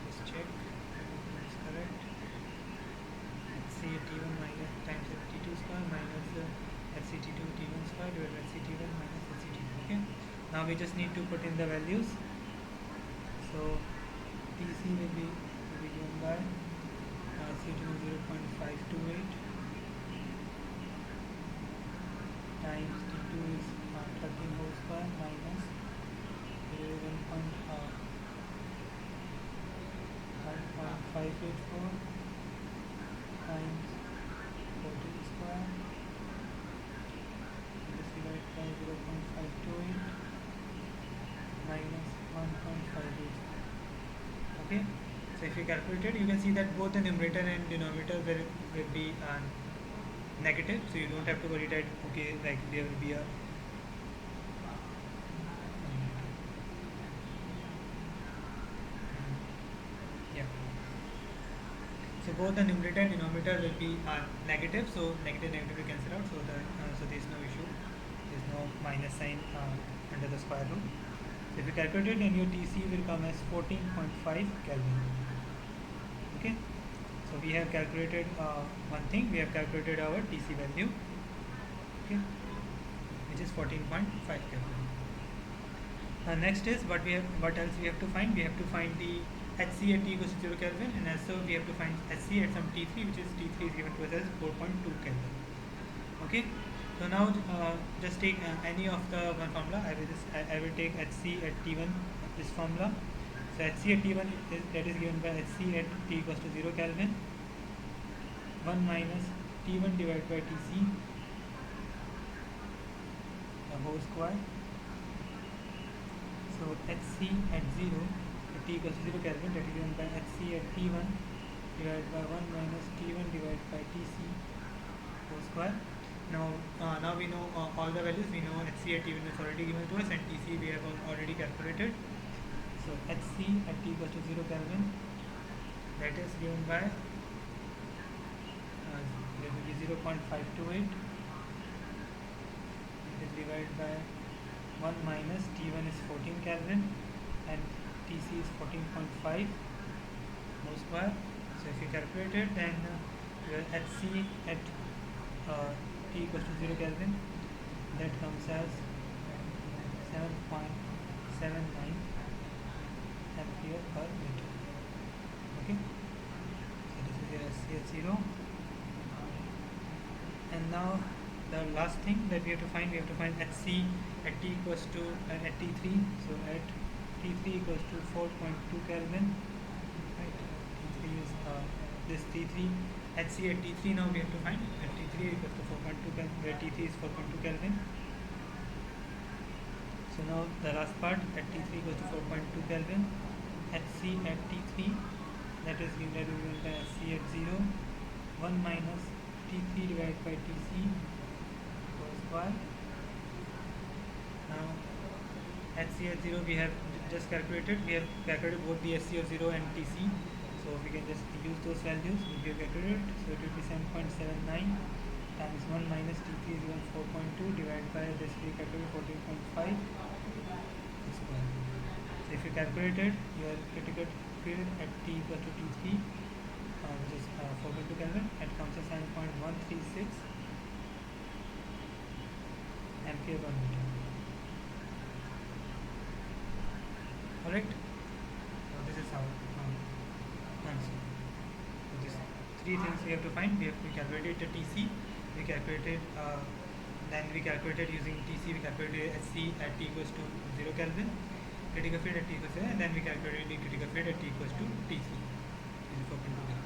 Just check everything is correct. Hc at T1 minus times T2 square minus Hc T2 T1 square divided by Hc T1 minus Hc T2. Okay. Now we just need to put in the values. So Tc will be given by C2 0.528 times T2 is 13 whole square minus 1.584 times 14 square, this divided by 0.528 minus 1.58. Okay, so if you calculate it, you can see that both the numerator and denominator will be negative, so you don't have to worry that okay, like there will be a so both the numerator and denominator will be negative, so negative will cancel out, so there is no issue, there is no minus sign under the square root. So if you calculate it, then your Tc will come as 14.5 Kelvin. Okay, so we have calculated one thing, we have calculated our Tc value, okay, which is 14.5 Kelvin. Next is what else we have to find? We have to find the Hc at T equals to 0 Kelvin, and also we have to find Hc at some T3, which is T3 is given to us as 4.2 Kelvin. Okay, so now just take any of the one formula. I will take Hc at T1, this formula. So Hc at T1 that is given by Hc at T equals to 0 Kelvin, 1 minus T1 divided by Tc, the whole square. So Hc at 0 at T equals to 0 Kelvin, that is given by Hc at T1 divided by 1 minus T1 divided by Tc whole square. Now we know all the values. We know HC at T1 is already given to us, and TC we have already calculated. So HC at T equals to 0 Kelvin, that is given by that will be 0.528. It is divided by 1 minus T1 is 14 Kelvin and TC is 14.5 mole square. So if you calculate it, then your HC at T equals to 0 Kelvin, that comes as 7.79 ampere per meter. Okay, so this is your HC at 0. And now the last thing that we have to find HC at T equals to at T3. So at T3 equals to 4.2 Kelvin. Right, T3 is this T3. HC at T3 now we have to find at T3 equals to 4.2 Kelvin, where T3 is 4.2 Kelvin. So now the last part at T3 equals to 4.2 Kelvin. HC at T3, that is given by HC at 0, 1 minus T3 divided by TC whole square. Now HC at 0 we have just calculated. We have calculated both the HC of 0 and TC. So we can just use those values which we have calculated. So it will be 7.79 times 1 minus T3 is equal to 4.2 divided by this we calculated 14.5 square. So if you calculated your critical field at T equal to T3, which is 4.2 Kelvin, it comes to 7.136 ampere per meter. Alright, so this is our answer. So these three things we have to find. We calculated the TC, we calculated then we calculated using TC, we calculated SC at T equals to 0 Kelvin, critical field at T equals to 0, and then we calculated the critical field at T equals to TC, which is 4.2 Kelvin.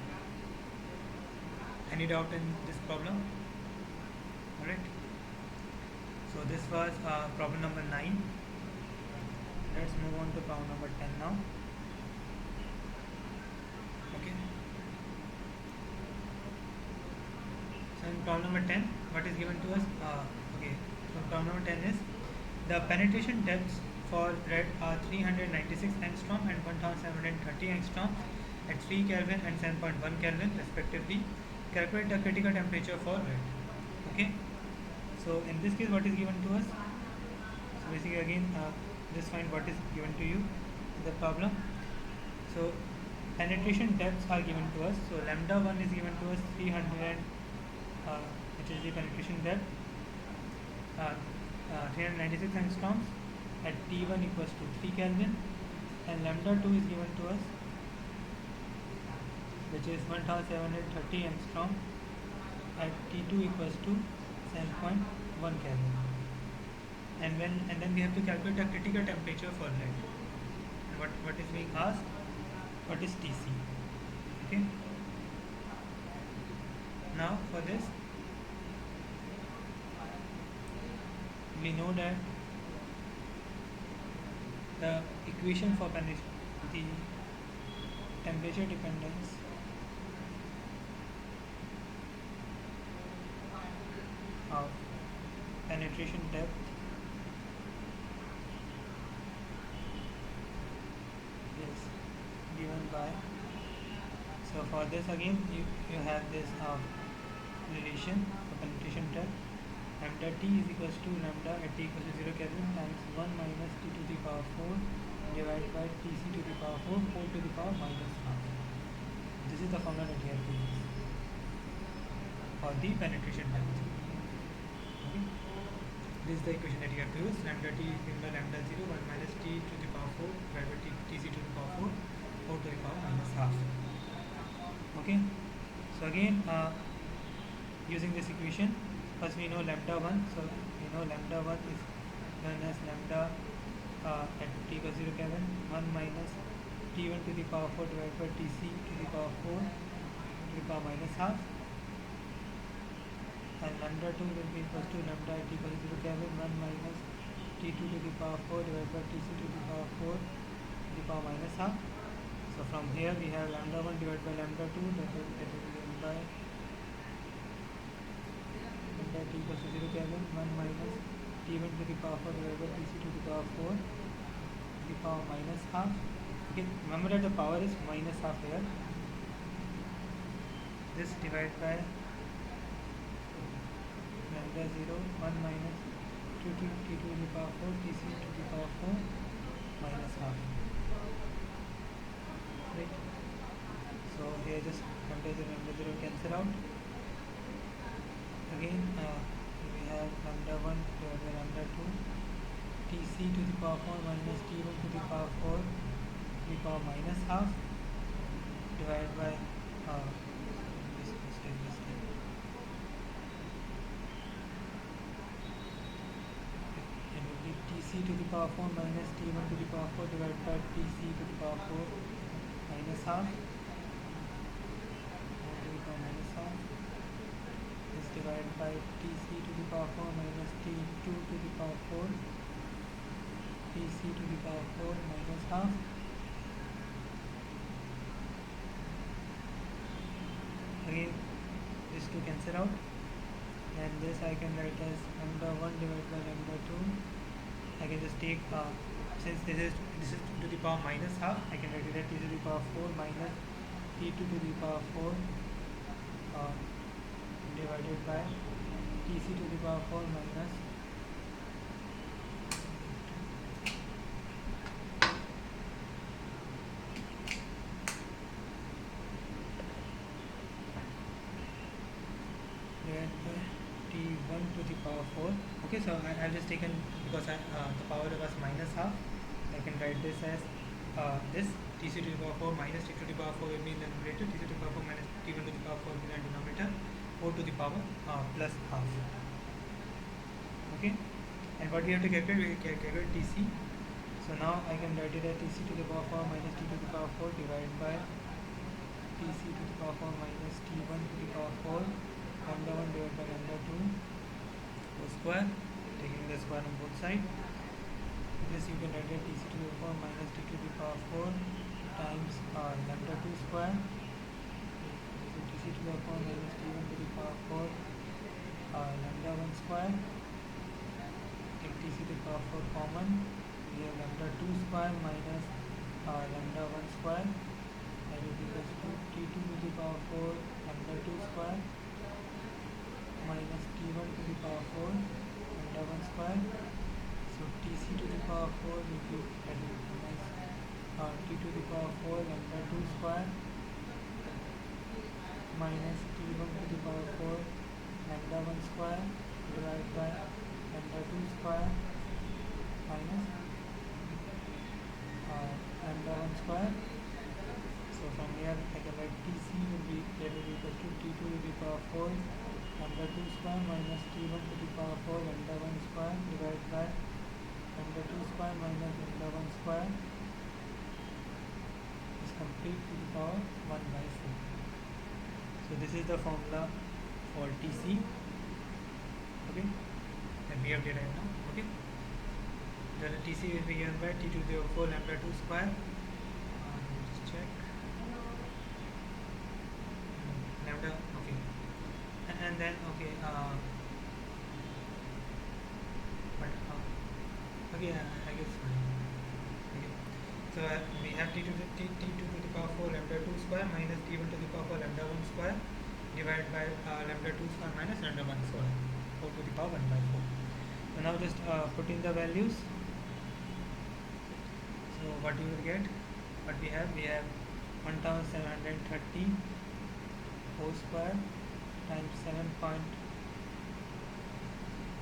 Any doubt in this problem? Alright, so this was problem number 9. Let's move on to problem number 10 now. Okay. So in problem number 10, what is given to us? Okay. So problem number 10 is the penetration depths for red are 396 angstrom and 1730 angstrom at 3 Kelvin and 7.1 Kelvin respectively. Calculate the critical temperature for red. Okay. So in this case, what is given to us? So basically again, just find what is given to you in the problem. So penetration depths are given to us. So lambda 1 is given to us 300, which is the penetration depth, 396 angstroms at T1 equals to 3 Kelvin, and lambda 2 is given to us, which is 1730 angstrom at T2 equals to 7.1 Kelvin. And then we have to calculate the critical temperature for lead. And what is being asked? What is TC? Okay. Now for this, we know that the equation for the temperature dependence of penetration depth is given by, so for this again you have this relation for penetration depth. Lambda T is equals to lambda at T equals to 0 Kelvin times 1 minus T to the power 4 divided by Tc to the power 4 to the power minus half. This is the formula that we have to use for the penetration depth. Okay. This is the equation that you have to use. Lambda T is given by lambda 0 1 minus T to the power 4 divided by Tc to the power 4 to the power minus half. Okay. So again, using this equation, first we know lambda 1, so we know lambda 1 is known as lambda at T equals 0 Kelvin 1 minus T1 to the power 4 divided by Tc to the power 4 to the power minus half, and lambda 2 will be equals to lambda at T equals 0 Kelvin 1 minus T2 to the power 4 divided by Tc to the power 4 to the power minus half. So from here we have lambda 1 divided by lambda 2, that is given by lambda at t equals to 0 Kelvin, 1 minus T1 to the power 4 divided by Tc to the power 4 to the power minus half. Okay, remember that the power is minus half here. This divided by lambda 0, 1 minus 2 to T2 to the power 4 Tc to the power 4 minus half. Right? So here just lambda 0 cancel out. Again we have lambda 1 divided by lambda 2 Tc to the power 4 minus T1 to the power 4 to the power minus half divided by this thing. It will be Tc to the power 4 minus T1 to the power 4 divided by Tc to the power 4 minus half to the power minus half is divided by Tc to the power 4 minus T2 to the power 4 Tc to the power 4 minus half. Again this two cancel out, and this I can write as lambda 1 divided by lambda 2. I can just take since this is to the power minus half, I can write it as t to the power 4 minus t2 to the power 4 divided by tc to the power 4 minus t1 to the power 4. Okay, so I've just taken, because the power was minus half, I can write this as this tc to the power 4 minus t to the power 4 will be in the numerator, tc to the power 4 minus t1 to the power 4 will be in the denominator, 4 to the power plus half. Okay, and what we have to calculate, we calculate tc. So now I can write it as tc to the power 4 minus t to the power 4 divided by tc to the power 4 minus t1 to the power 4 lambda 1 divided by lambda 2 whole square, taking the square on both sides. This you can write it tc to the power minus t to the power 4 times lambda 2 square, tc to the power minus t1 to the power 4 lambda 1 square. Take tc to the power 4 common, we have lambda 2 square minus lambda 1 square, that is equals to t2 to the power 4 lambda 2 square minus t1 to the power 4 lambda 1 square. So tc to the power 4 will be t to the power 4 lambda 2 square minus t1 to the power 4 lambda 1 square divided by lambda 2 square minus lambda 1 square. So from here I can write tc will be equal to t2 to the power 4 lambda 2 square minus t1 to the power 4 lambda 1 square divided by lambda 2 square minus lambda 1 square is complete to the power 1 by 4. So this is the formula for tc, okay, that we have derived now. Okay, the tc will be given by t to the 4 lambda 2 square, just check, lambda, okay, and then okay, but okay, I guess fine. Okay, so we have t2 to the power 4 lambda 2 square minus t1 to the power 4 lambda 1 square divided by lambda 2 square minus lambda 1 square, 4 to the power 1 by 4. So now just put in the values. So what you will get, what we have 1730 whole square times 7 point,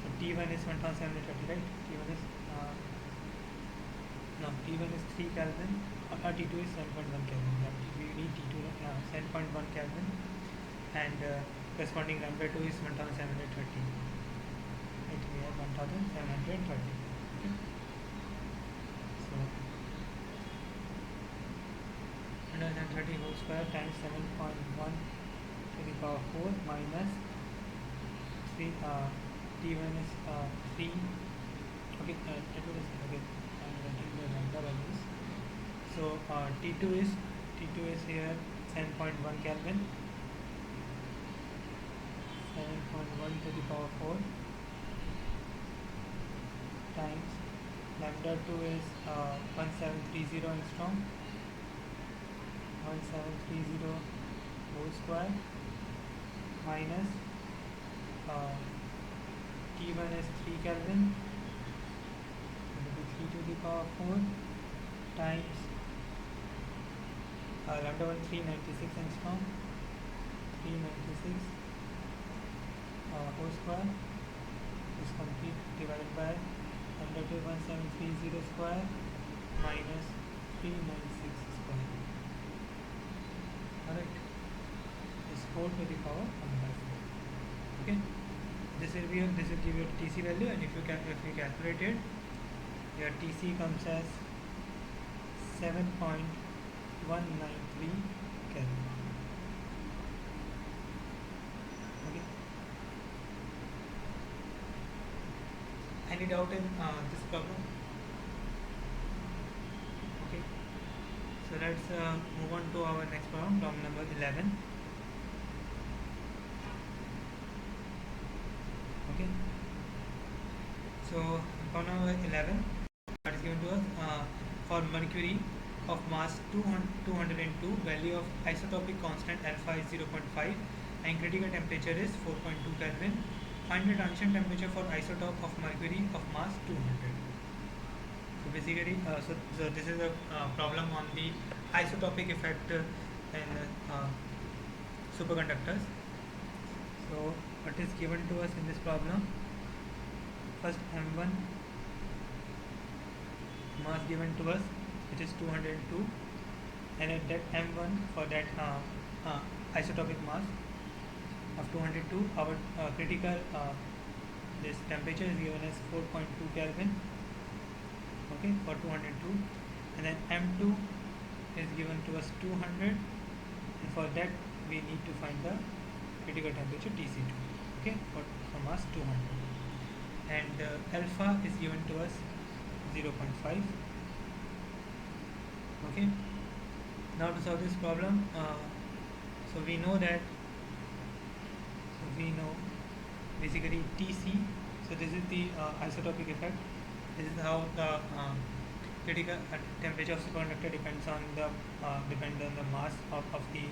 so t1 is 1730, right? T1 is no, T1 is 3 Kelvin, T2 is 7.1 Kelvin. We need T2 7.1 Kelvin, and corresponding lambda 2 is 1730. Right, we have 1730. Okay. So 130 whole square times 7.1 to the power 4 minus 3. T1 is 3. Okay, okay. The values. So T2 is here 10.1 Kelvin, 7.1 to the power 4 times lambda 2 is 1730 angstrom, 1730 whole square minus T1 is 3 Kelvin, it will be 3 to the power 4 times lambda 1 396 angstrom, 396 whole square is complete divided by lambda 2 1730 square minus 396 square. Alright, is 4 to the power 1 by 4. Okay, this will give you a TC value, and if you calculate it, your TC comes as 7.193 Kelvin. Okay. Any doubt in this problem? Okay. So let's move on to our next problem, problem number 11. Okay. So problem number 11, that is given to us for mercury of mass 202, value of isotopic constant alpha is 0.5 and critical temperature is 4.2 Kelvin. Find the transition temperature for isotope of mercury of mass 200. So basically, so this is a problem on the isotopic effect in superconductors. So what is given to us in this problem? First M1 mass given to us, which is 202, and at that M1 for that isotopic mass of 202, our critical this temperature is given as 4.2 Kelvin. Okay, for 202, and then M2 is given to us 200, and for that we need to find the critical temperature TC2. Okay, for mass 200, and alpha is given to us 0.5. Okay, now to solve this problem, so we know basically TC. So this is the isotopic effect. This is how the critical temperature of superconductor depends on the mass of the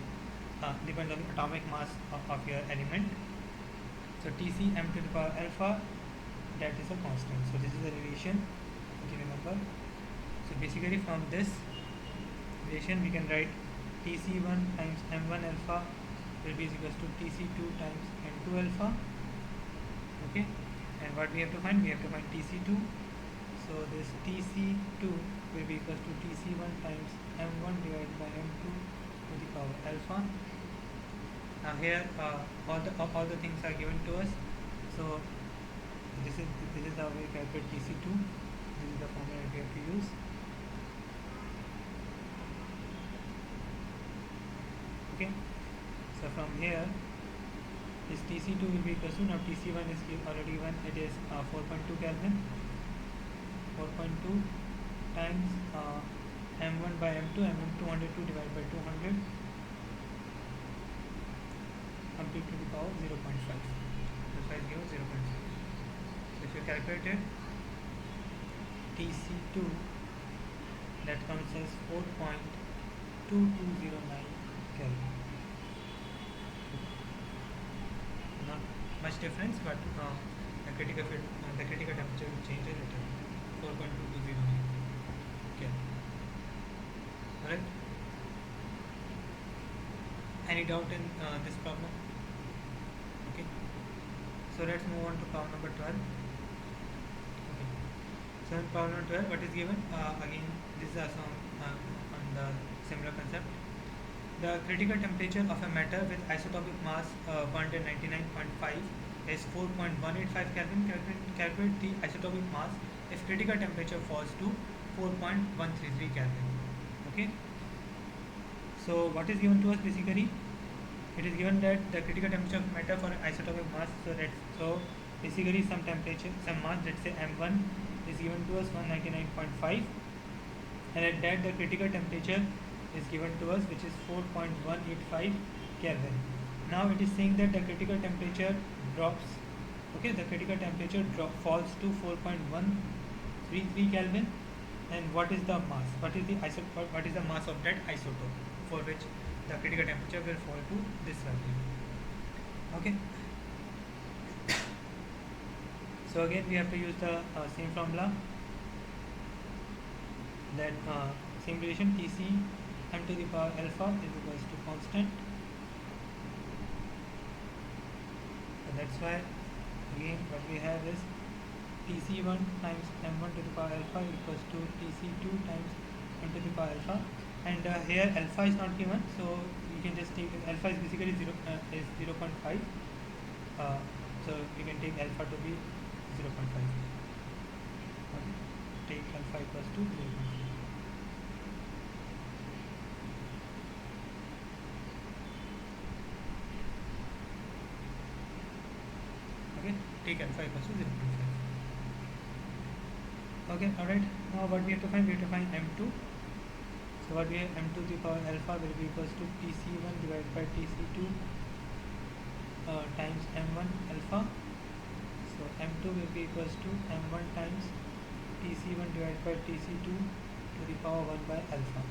depends on the atomic mass of your element. So TC m to the power alpha, that is a constant. So this is a relation, if you remember. So basically from this relation we can write TC1 times m1 alpha will be equals to TC2 times m2 alpha. Okay, and what we have to find? We have to find TC2. So this TC2 will be equals to TC1 times m1 divided by m2 to the power alpha. Now here all the things are given to us. So this is how we calculate TC2. This is the formula we have to use. Okay, so from here this TC2 will be equal to, now TC1 is already given, it is 4.2 Kelvin. 4.2 times m1 by m2, m1 202 divided by 200, complete to the power 0.5. That's why I give 0.5. So if you calculate it, TC2, that comes as 4.2209 Kelvin. Not much difference, but the critical temperature will change a little. 4.2209 Kelvin. Alright. Any doubt in this problem? Okay. So let's move on to problem number 12. Okay. So in problem number 12, what is given? Again, this is also on the similar concept. The critical temperature of a matter with isotopic mass 199.5 is 4.185 Kelvin. Calculate the isotopic mass if critical temperature falls to 4.133 Kelvin. Okay. So what is given to us basically? It is given that the critical temperature of matter for isotopic mass. So basically some mass, let's say M1 is given to us 199.5, and at that the critical temperature is given to us, which is 4.185 Kelvin. now it is saying that the critical temperature drops. Okay, the critical temperature falls to 4.133 Kelvin. And what is the mass? What is the what is the mass of that isotope for which the critical temperature will fall to this value? Okay. So again we have to use the same formula, that same relation, Tc m to the power alpha is equals to constant. And that's why again what we have is Tc1 times m1 to the power alpha equals to Tc2 times m to the power alpha. And here alpha is not given, so you can just take alpha is basically 0.5. So you can take alpha to be 0.5. Okay. Take alpha equals to 0.5. Okay, take alpha equals to 0.5. Okay, alright. Now what we have to find? We have to find m2. So what we have, m2 to the power alpha will be equals to Tc1 divided by Tc2 times m1 alpha. So m2 will be equals to m1 times Tc1 divided by Tc2 to the power 1 by alpha.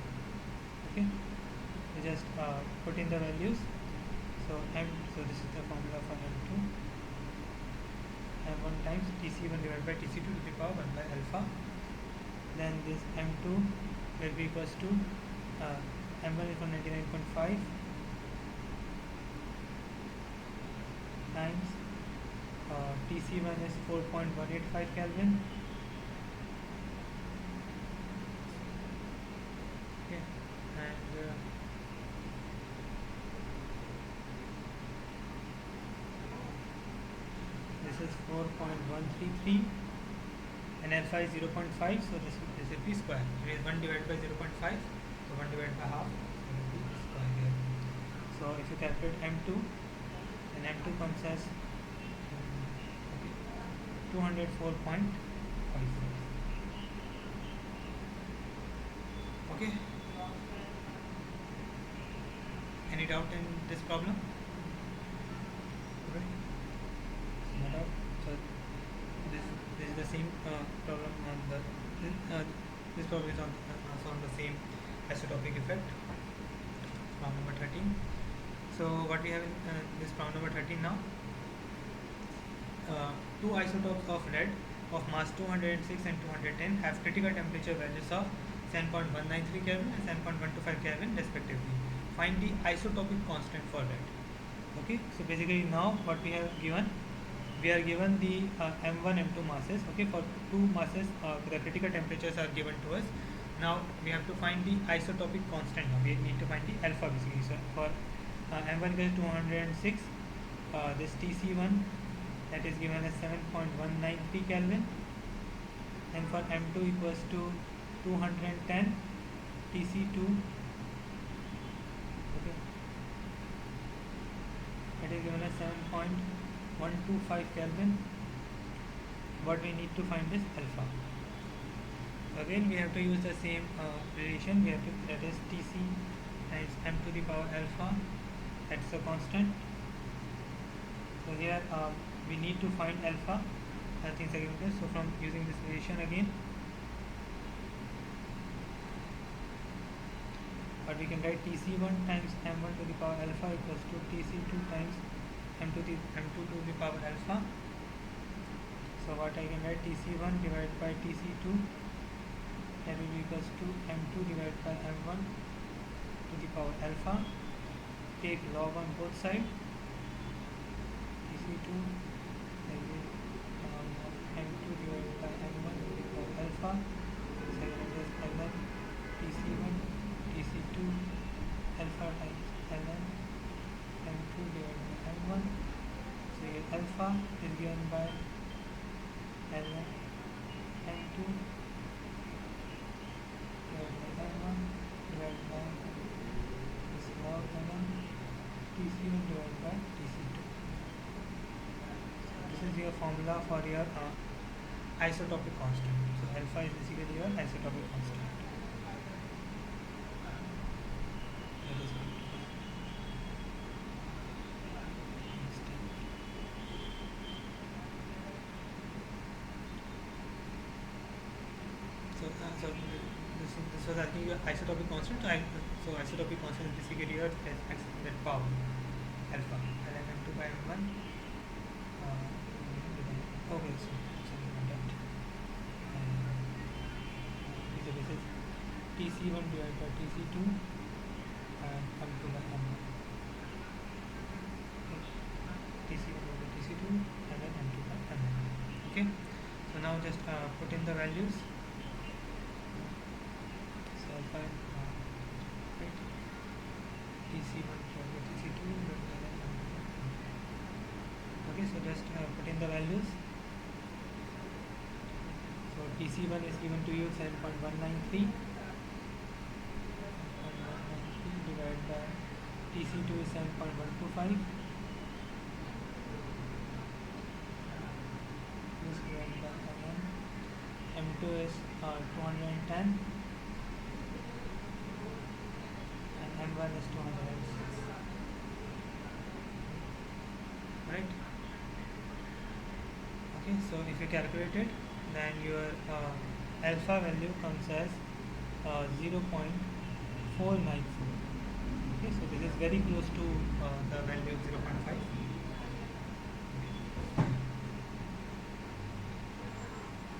Okay, we just put in the values. So this is the formula for m2. m1 times Tc1 divided by Tc2 to the power 1 by alpha. Then this m2 will be equals to m1 is 199.5 times Tc1 is 4.185 Kelvin. Okay, and this is 4.133, and alpha is 0.5, so this will be square. It is 1 divided by 0.5, so 1 divided by half, so it will be square here. So if you calculate m2, then m2 comes as 204.56. Okay. Any doubt in this problem? Okay. No doubt. So this is the same problem on the this problem is also on the same isotopic effect. Problem number 13. So what we have in this problem number 13 now. Two isotopes of lead of mass 206 and 210 have critical temperature values of 7.193 Kelvin and 7.125 Kelvin respectively. Find the isotopic constant for lead. Okay, so basically now what we have given, we are given the m1 m2 masses. Okay, for two masses the critical temperatures are given to us. Now we have to find the isotopic constant. Now we need to find the alpha basically. So for m1 is 206, this Tc1 that is given as 7.193 Kelvin, and for m2 equals to 210 Tc2, okay, that is given as 7.125 Kelvin. What we need to find is alpha. Again we have to use the same relation. We have to, that is Tc times m to the power alpha, that's the constant. So here we need to find alpha, things are given this. So from using this relation again, but we can write Tc1 times m1 to the power alpha equals to Tc2 times m2 to the power alpha. So what I can write, Tc1 divided by Tc2, that will be equals to m2 divided by m1 to the power alpha. Take log on both sides. Tc2 m2 divided by m1 to the power alpha. Second is ln Tc1 Tc2 alpha times ln m2 divided by m1. So here alpha is given by ln m2 divided by m1 divided by this log ln Tc1 divided by Tc2. So this is your formula for your isotopic constant. So alpha is basically your isotopic constant. was asking you isotopic constant. So isotopic constant is basically your that power alpha ln m2 by m1. Okay, so that. So this is Tc1 divided by Tc2 and m2 by m1. Tc1 over Tc2 and then m2 by m1. Okay. So now just put in the values. So alpha right. Tc1 plus Tc2 divided by m2 by m1. Okay. So just put in the values. So Tc1 is given to you 7.193. Divided by Tc2 is 7.125. This divided by m1. M2 is 210 and m1 is 206. Right? Okay, so if you calculate it, then your alpha value comes as 0.494. Okay, so this is very close to the value of 0.5.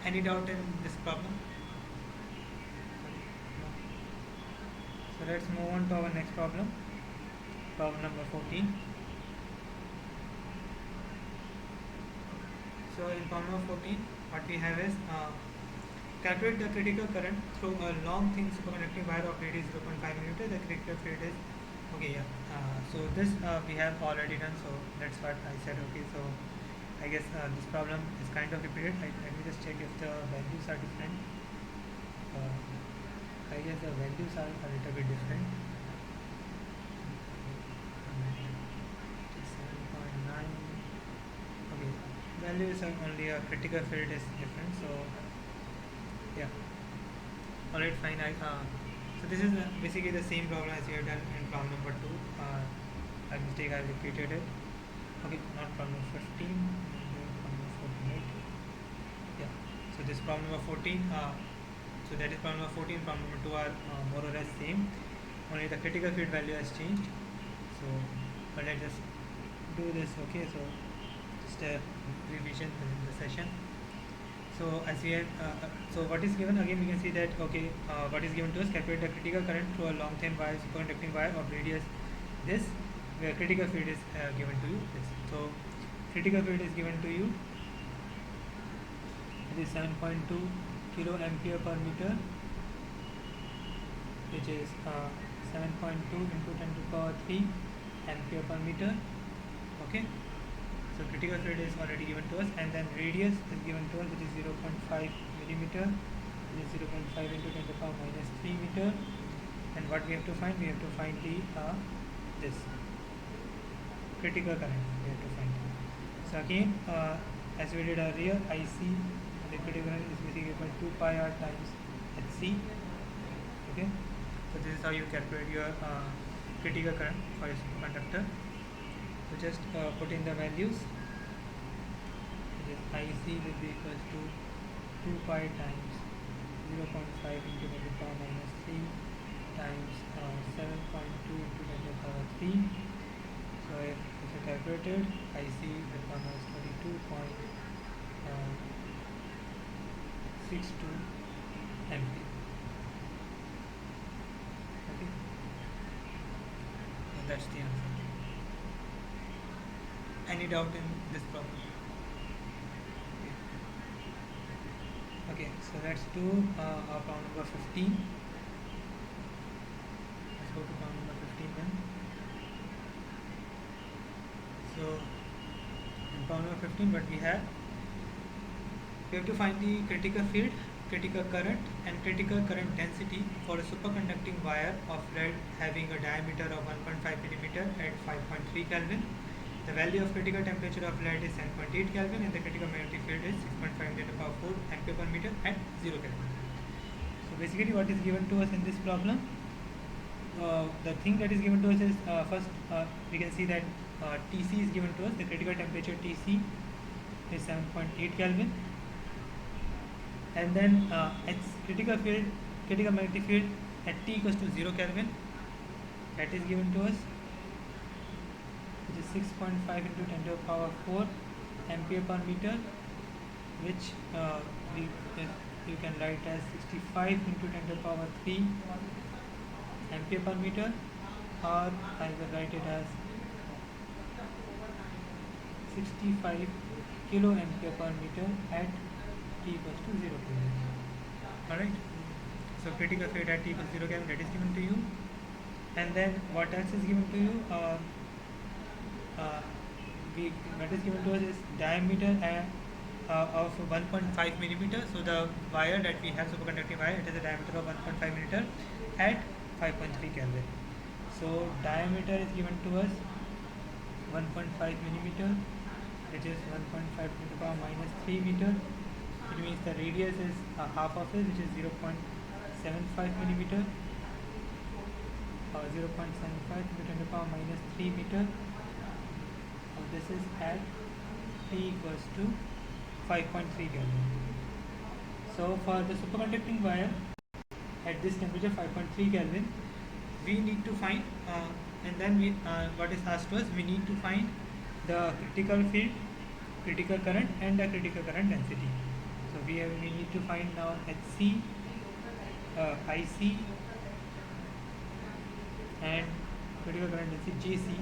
Any doubt in this problem? No. So let's move on to our next problem. Problem number 14. So in problem number 14, what we have is calculate the critical current through a long thin superconducting wire of radius 0.5 mm. The critical field is okay. Yeah. So this we have already done. So that's what I said. Okay. So I guess this problem is kind of repeated. Let me just check if the values are different. I guess the values are a little bit different. 7.9. Okay. Values are only a critical field is different. So yeah. Alright, fine. So this is basically the same problem as we have done in problem number 2. By mistake I repeated it. Okay, not problem 15. Problem 14, right? Yeah. So this problem number 14. So that is problem number 14. Problem number 2 are more or less same. Only the critical field value has changed. So, but let's just do this. Okay. So just a revision in the session. So as we had, so what is given again, we can see that okay, what is given to us, calculate the critical current through a long thin wire, superconducting wire of radius this, where critical field is given to you this. So critical field is given to you, it is 7.2 kilo ampere per meter, which is 7.2 into 10 to the power 3 ampere per meter. Okay. So critical field is already given to us, and then radius is given to us, which is 0.5 millimeter, which is 0.5 into 10 to the power minus 3 meter. And what we have to find? We have to find the this critical current. We have to find. So again, as we did earlier, IC, the critical current is basically equal to 2 pi r times HC. Okay. So this is how you calculate your critical current for a superconductor. So just put in the values. IC will be equal to 2 pi times 0.5 into 10 to the power minus 3 times 7.2 into 10 to the power 3. So if you calculated, IC will come as 22.62 ampere. Okay. So that's the answer. Any doubt in this problem? Okay, so let's do our problem number 15. Let's go to problem number 15 then. So in problem number 15, what we have to find the critical field, critical current and critical current density for a superconducting wire of lead having a diameter of 1.5 millimeter at 5.3 Kelvin. The value of critical temperature of lead is 10.8 Kelvin and the critical magnetic field is 6.5 10 to the power 4 ampere per meter at 0 Kelvin. So basically what is given to us in this problem, the thing that is given to us is first we can see that Tc is given to us, the critical temperature Tc is 7.8 Kelvin, and then its critical field, critical magnetic field at T equals to 0 Kelvin, that is given to us, which is 6.5 into 10 to the power 4 ampere per meter, which we, you can write as 65 into 10 to the power 3 ampere per meter, or I will write it as 65 kilo ampere per meter at T equals to 0 Kelvin. Alright, so critical field at T equals 0 Kelvin, that is given to you. And then what else is given to you? What is given to us is diameter of 1.5 millimeter. So the wire that we have, superconducting wire, it has a diameter of 1.5 millimeter at 5.3 Kelvin. So diameter is given to us 1.5 millimeter, which is 1.5 to the power minus 3 meter. It means the radius is half of it, which is 0.75 millimeter, or 0.75 to the 10 to the power minus 3 meter. This is at T equals to 5.3 Kelvin. So for the superconducting wire at this temperature 5.3 Kelvin, we need to find, and then we what is asked to us, we need to find the critical field, critical current, and the critical current density. So we need to find now HC, IC, and critical current density JC.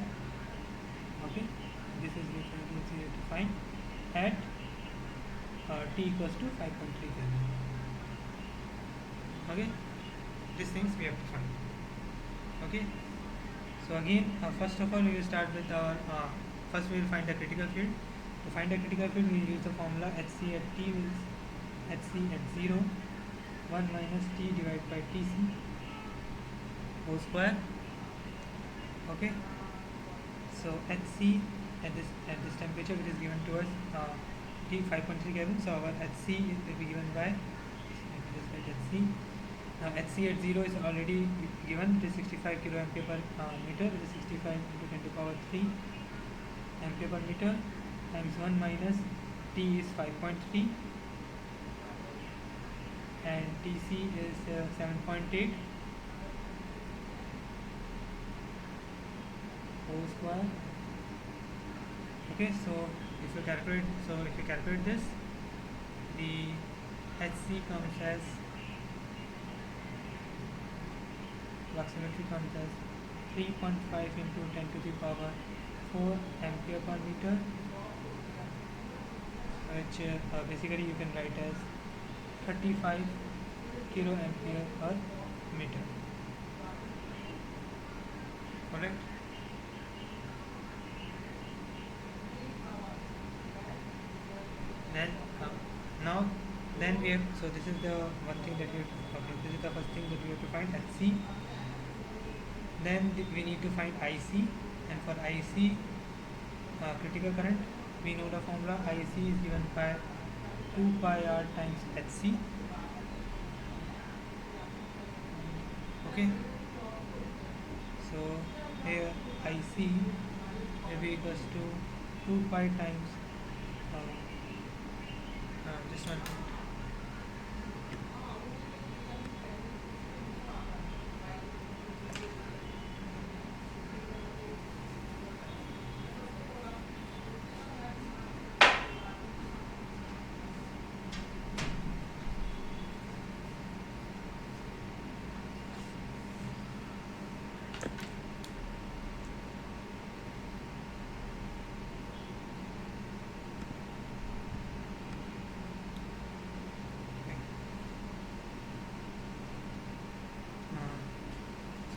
Okay, this is which we have to find at T equals to 5.3 Kelvin. Okay, these things we have to find. Okay, so again, first of all, we will start with our first we will find the critical field. To find the critical field, we will use the formula HC at T is HC at 0 1 minus T divided by TC whole square. Okay, so HC at this temperature, which is given to us T 5.3 Kelvin. So our HC will be given by, just like HC. Now HC at 0 is already given, it is 65 kilo ampere per meter, it is 65 into 10 to the power 3 ampere per meter, times 1 minus T is 5.3 and TC is 7.8 whole square. Okay, so if you calculate this, the HC comes as approximately 3.5 into 10 to the power 4 ampere per meter, which basically you can write as 35 kilo ampere per meter. Correct? Then then we have, so this is the one thing that we have to, okay, this is the first thing that we have to find, HC. Then we need to find IC, and for IC critical current, we know the formula. IC is given by 2 pi r times HC. Okay, so here IC will be equals to 2 pi times just one minute.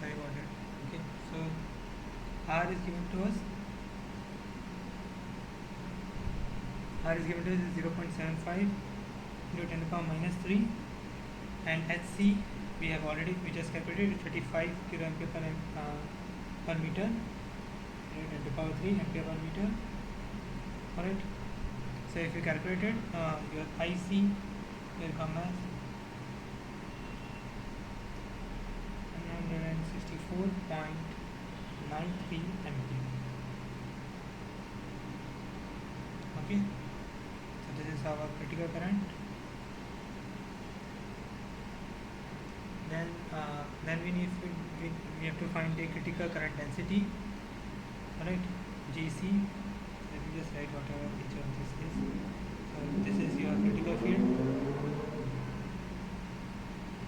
Sorry about it. Okay, so R is given to us. R is given to us is 0.75 into 10 to the power minus 3, and HC we just calculated 35 kilo ampere per meter, 10 to the power 3 ampere per meter. Alright, so if you calculate it, your IC will come as 164.93 ampere. Okay, so this is our critical current. Then we have to find the critical current density. Alright, GC. Let me just write whatever each of this is. So this is your critical field.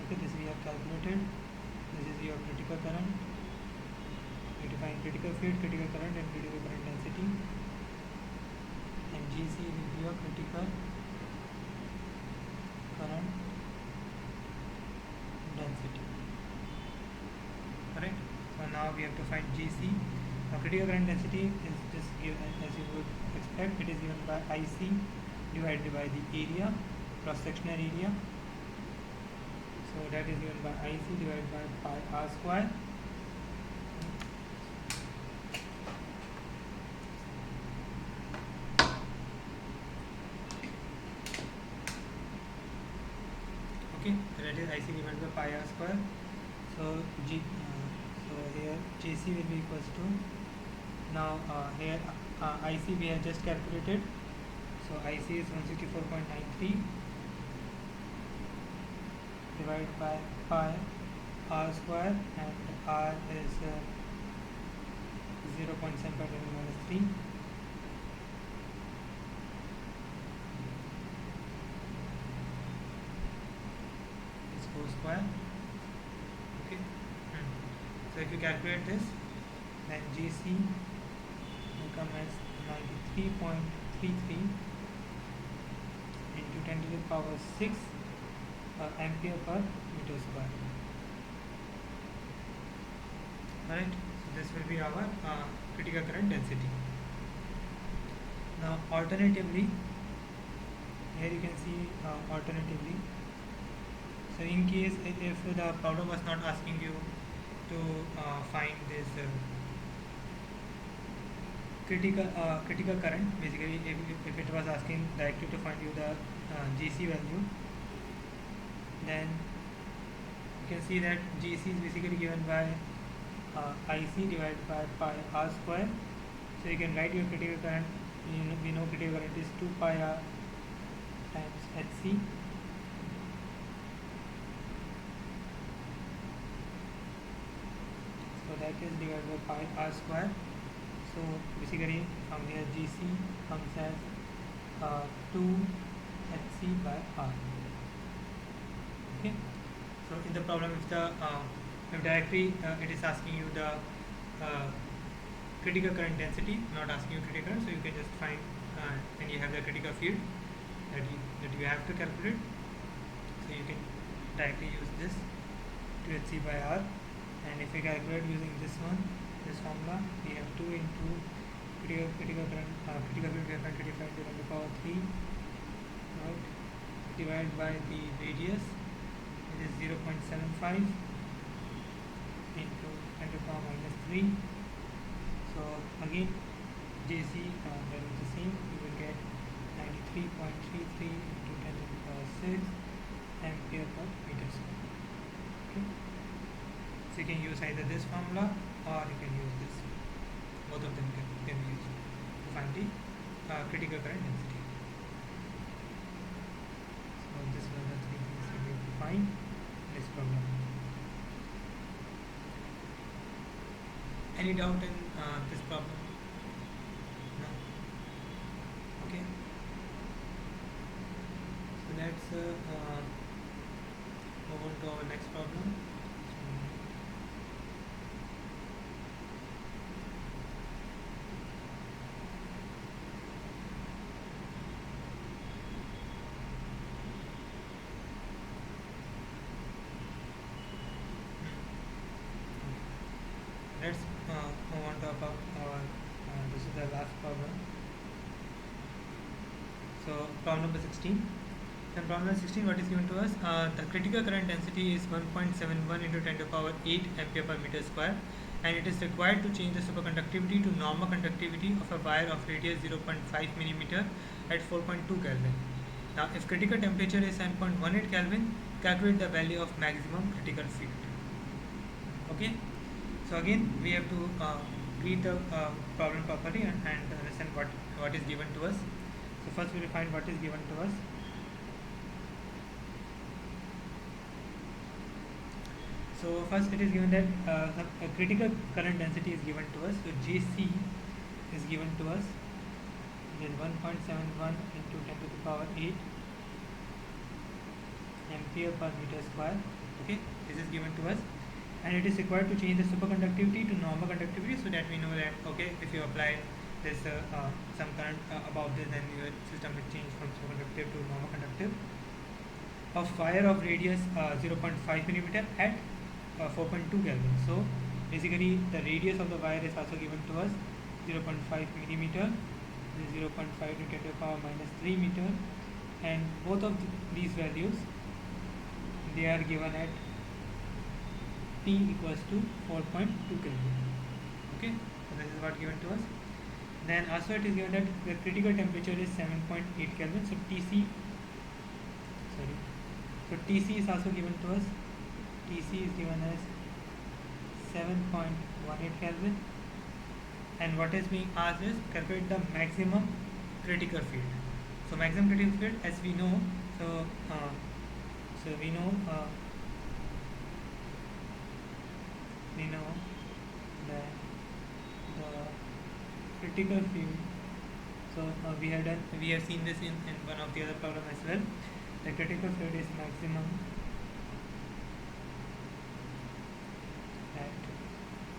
Okay, this we have calculated. This is your critical current. We define critical field, critical current, and critical current density. And GC will be your critical current density. Correct? So now we have to find GC. Now critical current density is just given as you would expect. It is given by IC divided by the area, cross-sectional area. So that is given by IC divided by pi r square. Okay, so that is IC divided by pi r square. So here JC will be equals to, now here IC we have just calculated. So IC is 164.93 divided by pi r square, and r is 0.7 minus 3. It's 4 square. Okay. So if you calculate this, then GC will come as 93.33 into 10 to the power 6 ampere per meter square. Alright, so this will be our critical current density. Now alternatively, here you can see alternatively. So in case if the problem was not asking you to find this critical current, basically if it was asking directly to find you the GC value, then you can see that GC is basically given by IC divided by pi r square. So you can write your critical current. We know critical current is 2 pi r times HC. So that is divided by pi r square. So basically from here GC comes as 2 HC by r. Okay. So in the problem, if directly it is asking you the critical current density, not asking you critical current, so you can just find when you have the critical field that you have to calculate. So you can directly use this 2HC by r, and if we calculate using this formula, we have 2 into critical current critical field we have 25 to the power 3, right, divided by the radius. It is 0.75 into 10 to the power minus 3. So again JC that is the same. You will get 93.33 into 10 to the power 6 ampere per meter square. Okay. So you can use either this formula or you can use this. Both of them can be used to find the critical current density. So this was the 3 things we have to find in this problem. Any doubt in this problem? No? Okay. So let's move on to our next problem. Let's move on to our this is the last problem. So problem number 16. In problem number 16, what is given to us? The critical current density is 1.71 into 10 to the power 8 ampere per meter square, and it is required to change the superconductivity to normal conductivity of a wire of radius 0.5 millimeter at 4.2 Kelvin. Now, if critical temperature is 7.18 Kelvin, calculate the value of maximum critical field. Okay. So again, we have to read the problem properly and understand what is given to us. So first we will find what is given to us. So first it is given that a critical current density is given to us. So Jc is given to us. It is 1.71 into 10 to the power 8 ampere per meter square. Okay, this is given to us, and it is required to change the superconductivity to normal conductivity, so that we know that okay, if you apply this some current above this, then your system will change from superconductive to normal conductive. A wire of radius 0.5 millimeter at 4.2 Kelvin. So basically the radius of the wire is also given to us 0.5 millimeter. This is 0.5 to 10 to the power minus 3 meter, and both of these values, they are given at T equals to 4.2 Kelvin. Okay, so this is what given to us. Then also it is given that the critical temperature is 7.8 Kelvin. So TC is also given to us. TC is given as 7.18 Kelvin, and what is being asked is calculate the maximum critical field. So maximum critical field, as we know, we know that the critical field. So we have seen this in one of the other problem as well. The critical field is maximum at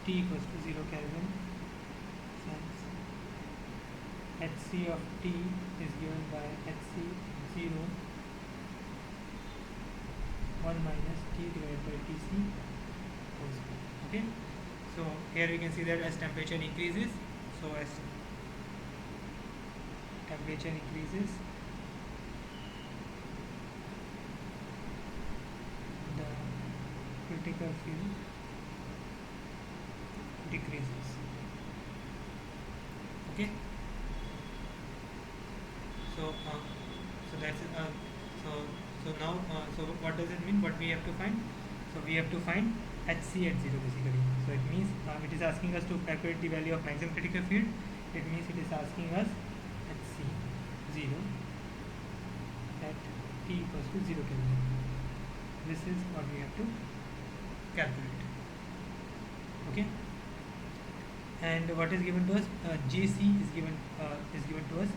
T equals to 0 Kelvin, since Hc of T is given by Hc 0 1 minus T divided by Tc whole square. Okay, so here we can see that as temperature increases, so as temperature increases, the critical field decreases. Okay, so that's so now so what does it mean? What we have to find? So we have to find Hc at 0 basically. So it means it is asking us to calculate the value of maximum critical field. It means it is asking us Hc 0 at T equals to 0 Kelvin. This is what we have to calculate. Okay, and what is given to us? Jc is given to us.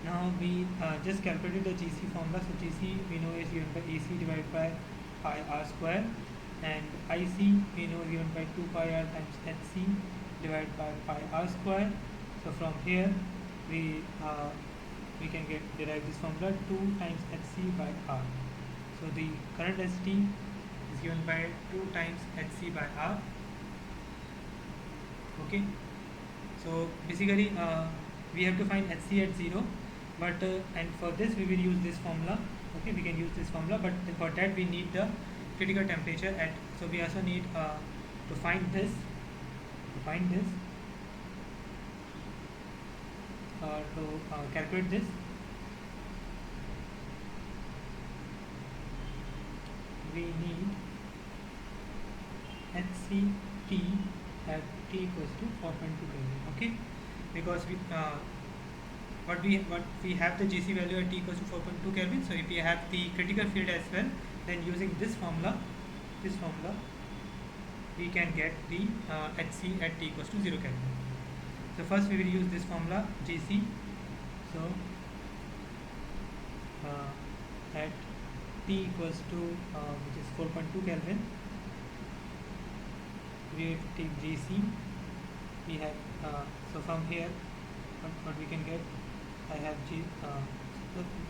Now we just calculated the Gc formula. So Gc we know is given by Ac divided by pi r square, and Ic we know is given by 2 pi r times Hc divided by pi r square. So from here we can derive this formula 2 times Hc by r. So the current density is given by 2 times Hc by r. Okay, so basically we have to find Hc at 0, but and for this we will use this formula. Okay, we can use this formula, but for that we need the critical temperature at. So we also need to find this to calculate this. We need Hct at T equals to 4.2 Kelvin. Okay, because what we have the Gc value at T equals to 4.2 Kelvin. So if we have the critical field as well, then using this formula we can get the Hc at T equals to 0 Kelvin. So first we will use this formula Gc. So at T equals to which is 4.2 Kelvin, we have to take Gc. We have so from here what we can get, I have G.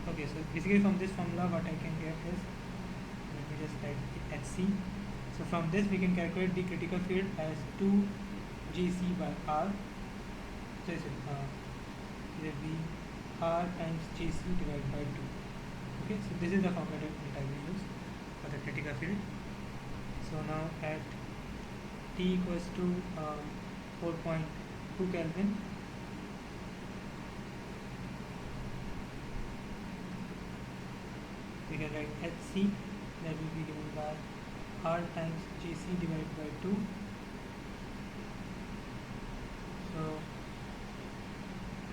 Okay, so basically from this formula what I can get is, let me just write Hc. So from this we can calculate the critical field as 2 Gc by r. So it will be r times Gc divided by 2. Okay, so this is the formula that I will use for the critical field. So now at T equals to 4.2 Kelvin, we can write Hc, that will be given by r times Gc divided by 2. So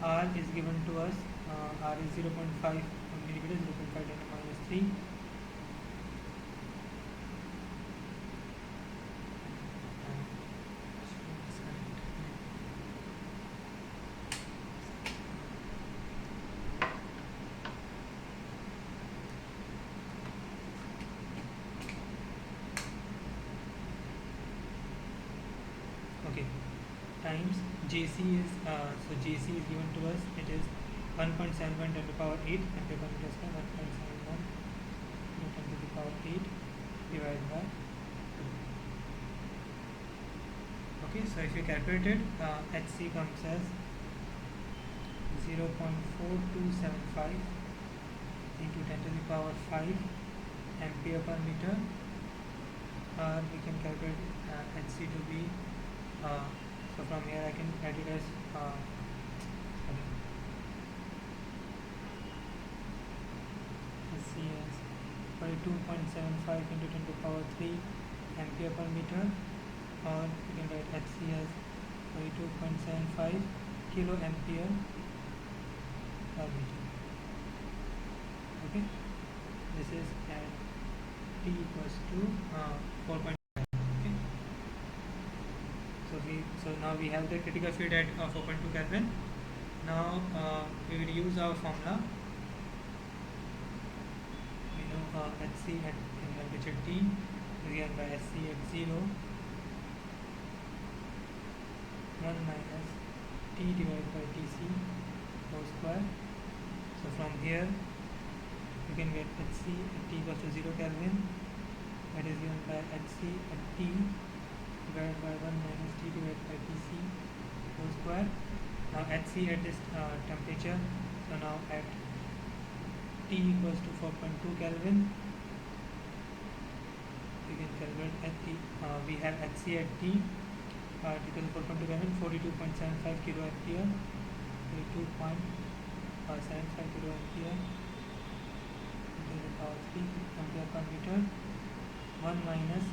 r is given to us, r is 0.5 millimeter, 0.5 10 to minus 3. times JC is JC is given to us. It is 1.71 10 to the power 8 ampere per meter square. 1.71 10 to the power 8 divided by 2. Okay, so if you calculate it, HC comes as 0.4275 into 10 to the power 5 ampere per meter. We can calculate HC to be so from here I can write it as HC as 42.75 into 10 to the power 3 ampere per meter, or we can write HC as 42.75 kilo ampere per meter. Okay, this is at T equals to 4.5. Okay, so now we have the critical field at 4.2 Kelvin. Now we will use our formula. We know HC at temperature T is given by SC at 0 1 minus T divided by TC whole square. So from here you can get HC at T equals to 0 Kelvin, that is given by HC at T divided by 1 minus T divided by TC whole square. Now HC at this temperature, so now at T equals to 4.2 Kelvin, we can calculate at T, we have HC at T equals to 4.2 Kelvin, 42.75 kilo ampere, 42.75 kilo ampere into the power 3 ampere per meter. 1 minus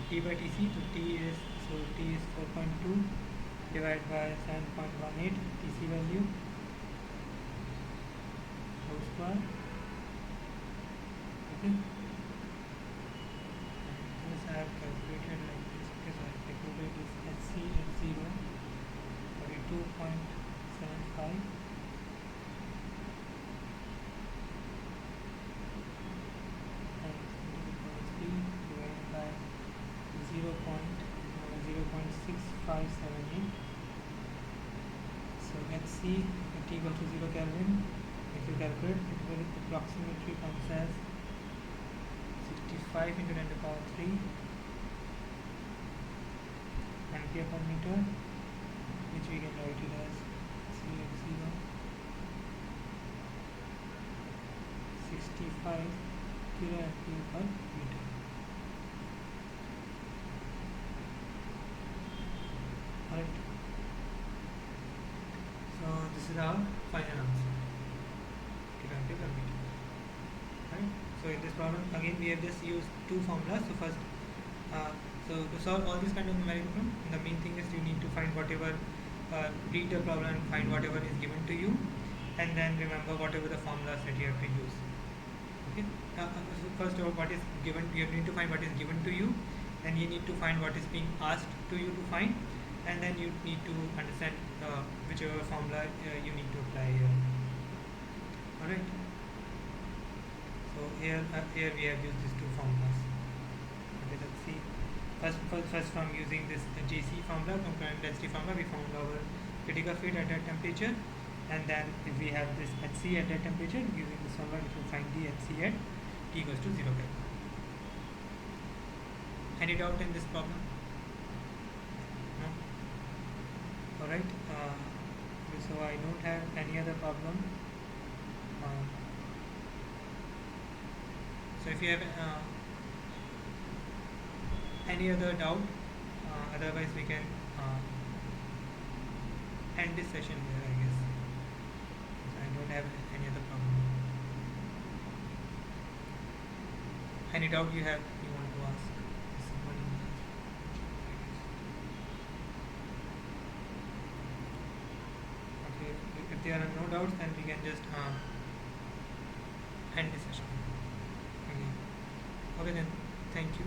T by TC, so T is 4.2 divided by 7.18 TC value whole square. Okay, and this I have calculated like this because I have calculated this HC at 0 42.75 0.6578. So HC at T equals to 0 Kelvin, if you calculate, it will approximately comes as 65 into 10 to the power 3 ampere per meter, which we can write it as C at 0 65 kilo ampere per meter. Right. So this is our final answer. Right. So in this problem again we have just used two formulas. So first, so to solve all these kind of numerical problem, the main thing is you need to find whatever, read the problem and find whatever is given to you, and then remember whatever the formulas that you have to use. Okay. So first what is given, you need to find what is given to you, and you need to find what is being asked to you to find, and then you need to understand whichever formula you need to apply here. Alright. So here we have used these two formulas. Okay, let's see. First from using this JC formula, concurrent density formula, we found our critical field at that temperature, and then if we have this HC at that temperature, using this formula we will find the HC at T equals to 0 Kelvin. Any doubt in this problem? No? Alright, so I don't have any other problem. So if you have any other doubt, otherwise we can end this session here, I guess. So I don't have any other problem. Any doubt you have, you want to ask? Okay, if there are no doubts, then we can just end this session. Okay then, thank you.